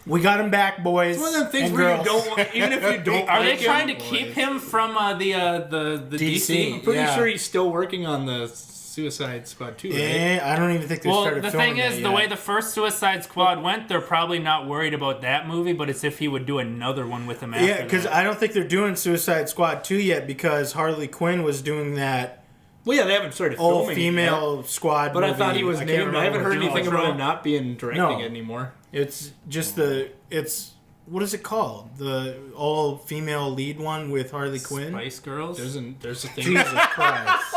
Speaker 1: We got him back, boys.
Speaker 3: It's one of them things
Speaker 1: and
Speaker 3: where
Speaker 1: girls.
Speaker 3: you don't want, even if you don't.
Speaker 4: are they
Speaker 3: like
Speaker 4: trying
Speaker 3: him,
Speaker 4: to keep him from the DC?
Speaker 3: I'm pretty
Speaker 1: Yeah.
Speaker 3: sure he's still working on the Suicide Squad 2, right?
Speaker 1: I don't even think they
Speaker 4: Well,
Speaker 1: started
Speaker 4: the
Speaker 1: filming
Speaker 4: thing is,
Speaker 1: that
Speaker 4: the
Speaker 1: yet.
Speaker 4: way the first Suicide Squad went, they're probably not worried about that movie, but it's if he would do another one with him after
Speaker 1: Yeah, because
Speaker 4: that.
Speaker 1: I don't think they're doing Suicide Squad 2 yet because Harley Quinn was doing that
Speaker 3: Well, yeah, they haven't started filming it
Speaker 1: all-female squad
Speaker 3: yet. But I
Speaker 1: movie.
Speaker 3: thought he was
Speaker 1: can't
Speaker 3: named. I
Speaker 1: remember
Speaker 3: haven't heard
Speaker 1: what it's
Speaker 3: anything
Speaker 1: called.
Speaker 3: about him not being directing
Speaker 1: No.
Speaker 3: it anymore.
Speaker 1: It's just it's what is it called? The all-female lead one with Harley Quinn?
Speaker 4: Spice Girls?
Speaker 3: There's a thing.
Speaker 1: Jesus Christ.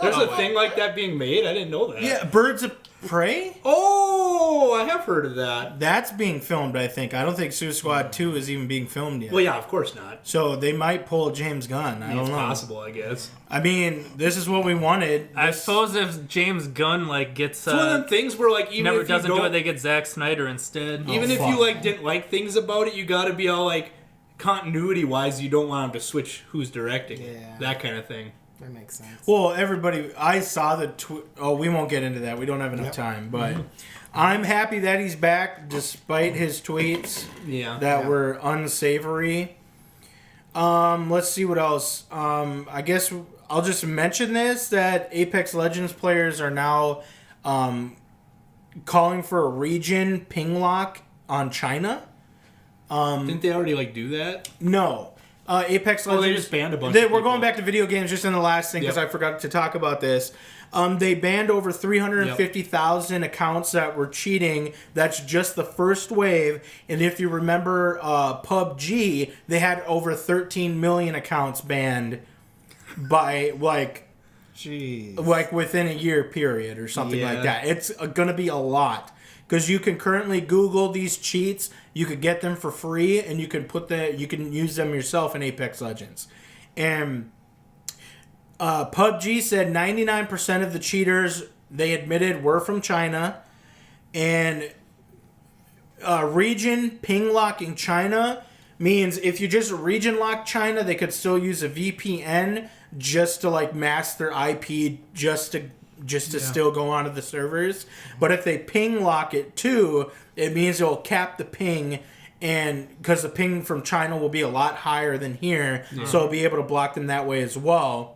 Speaker 3: There's a thing like that being made. I didn't know that.
Speaker 1: Yeah, Birds of Prey?
Speaker 3: Oh, I have heard of that.
Speaker 1: That's being filmed, I think. I don't think Suicide Squad 2 is even being filmed yet.
Speaker 3: Well, yeah, of course not.
Speaker 1: So they might pull James Gunn. I don't
Speaker 3: It's
Speaker 1: know.
Speaker 3: possible, I guess.
Speaker 1: I mean, this is what we wanted.
Speaker 4: I
Speaker 1: This-
Speaker 4: suppose if James Gunn gets
Speaker 3: It's one of them things where even
Speaker 4: never
Speaker 3: if you
Speaker 4: doesn't
Speaker 3: don't,
Speaker 4: do it, they get Zack Snyder instead.
Speaker 3: even if
Speaker 1: fuck.
Speaker 3: you didn't like things about it, you got to be all continuity wise. You don't want him to switch who's directing.
Speaker 2: Yeah.
Speaker 3: That kind of thing.
Speaker 2: That makes sense.
Speaker 1: Well, everybody, I saw the we won't get into that. We don't have enough time. But I'm happy that he's back despite his tweets
Speaker 3: Yeah.
Speaker 1: that were unsavory. Let's see what else. I guess I'll just mention this, that Apex Legends players are now calling for a region ping lock on China.
Speaker 3: Didn't they already do that?
Speaker 1: No. Apex
Speaker 3: Oh,
Speaker 1: Legends.
Speaker 3: they just banned a bunch of
Speaker 1: We're
Speaker 3: people.
Speaker 1: going back to video games just in the last thing because
Speaker 3: Yep.
Speaker 1: I forgot to talk about this. They banned over 350,000 accounts that were cheating. That's just the first wave. And if you remember PUBG, they had over 13 million accounts banned by
Speaker 2: Jeez.
Speaker 1: within a year period or something like
Speaker 3: Yeah.
Speaker 1: that. It's going to be a lot. Because you can currently Google these cheats, you could get them for free, and you can use them yourself in Apex Legends. And PUBG said 99% of the cheaters they admitted were from China, and region ping locking China means if you just region lock China, they could still use a VPN just to mask their IP just to still go onto the servers. But if they ping lock it too, it means it'll cap the ping, and because the ping from China will be a lot higher than here, so it'll be able to block them that way as well.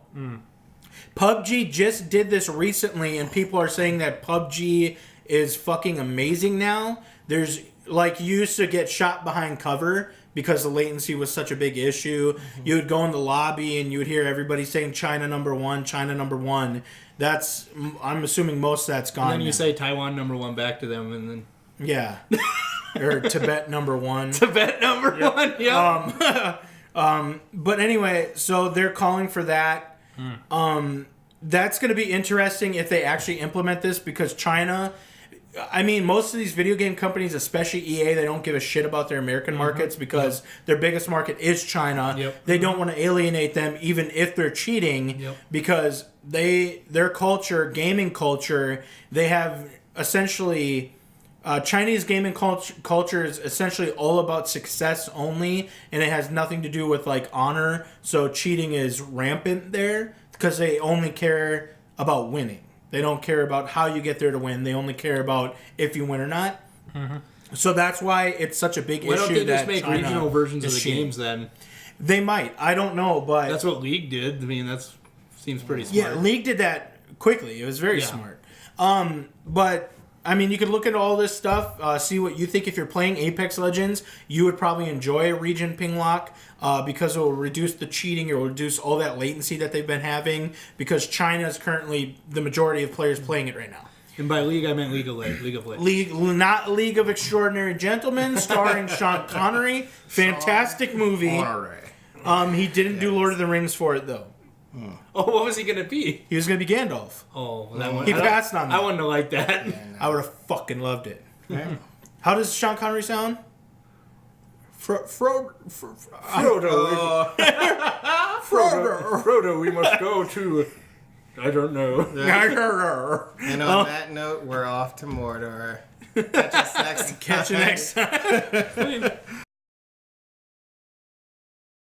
Speaker 1: PUBG just did this recently, and people are saying that PUBG is fucking amazing now. There's you used to get shot behind cover because the latency was such a big issue. You would go in the lobby and you would hear everybody saying China number one, China number one. I'm assuming most of that's gone.
Speaker 3: And then you
Speaker 1: now.
Speaker 3: say Taiwan #1 back to them, and then
Speaker 1: Yeah. Or Tibet number one.
Speaker 3: Tibet #1. Yeah.
Speaker 1: But anyway, so they're calling for that. that's going to be interesting if they actually implement this, because China, I mean, most of these video game companies, especially EA, they don't give a shit about their American markets because their biggest market is China.
Speaker 3: Yep.
Speaker 1: They don't want to alienate them even if they're cheating because their culture, gaming culture, they have essentially... Chinese gaming culture is essentially all about success only, and it has nothing to do with like honor. So cheating is rampant there because they only care about winning. They don't care about how you get there to win. They only care about if you win or not. Mm-hmm. So that's why it's such a big issue.
Speaker 3: Why don't they
Speaker 1: that
Speaker 3: just make
Speaker 1: China
Speaker 3: regional versions of the
Speaker 1: cheating.
Speaker 3: games then?
Speaker 1: They might. I don't know, but
Speaker 3: That's what League did. I mean, that seems pretty smart.
Speaker 1: yeah, League did that quickly. It was very smart. But I mean, you could look at all this stuff, see what you think. If you're playing Apex Legends, you would probably enjoy a region ping lock because it will reduce the cheating. It will reduce all that latency that they've been having because China is currently the majority of players playing it right now.
Speaker 3: And by League, I meant League of Legends.
Speaker 1: Not League of Extraordinary Gentlemen, starring Sean Connery. Fantastic movie. He didn't do Lord of the Rings for it, though.
Speaker 3: Oh, what was he going to be?
Speaker 1: He was going to be Gandalf.
Speaker 3: Oh, that one.
Speaker 1: He passed on that.
Speaker 3: I wouldn't have liked that.
Speaker 1: I would have fucking loved it. How does Sean Connery sound?
Speaker 3: Frodo. Frodo, we must go to... I don't know.
Speaker 2: And on that note, we're off to Mordor. Catch us next time.
Speaker 1: Catch you next time.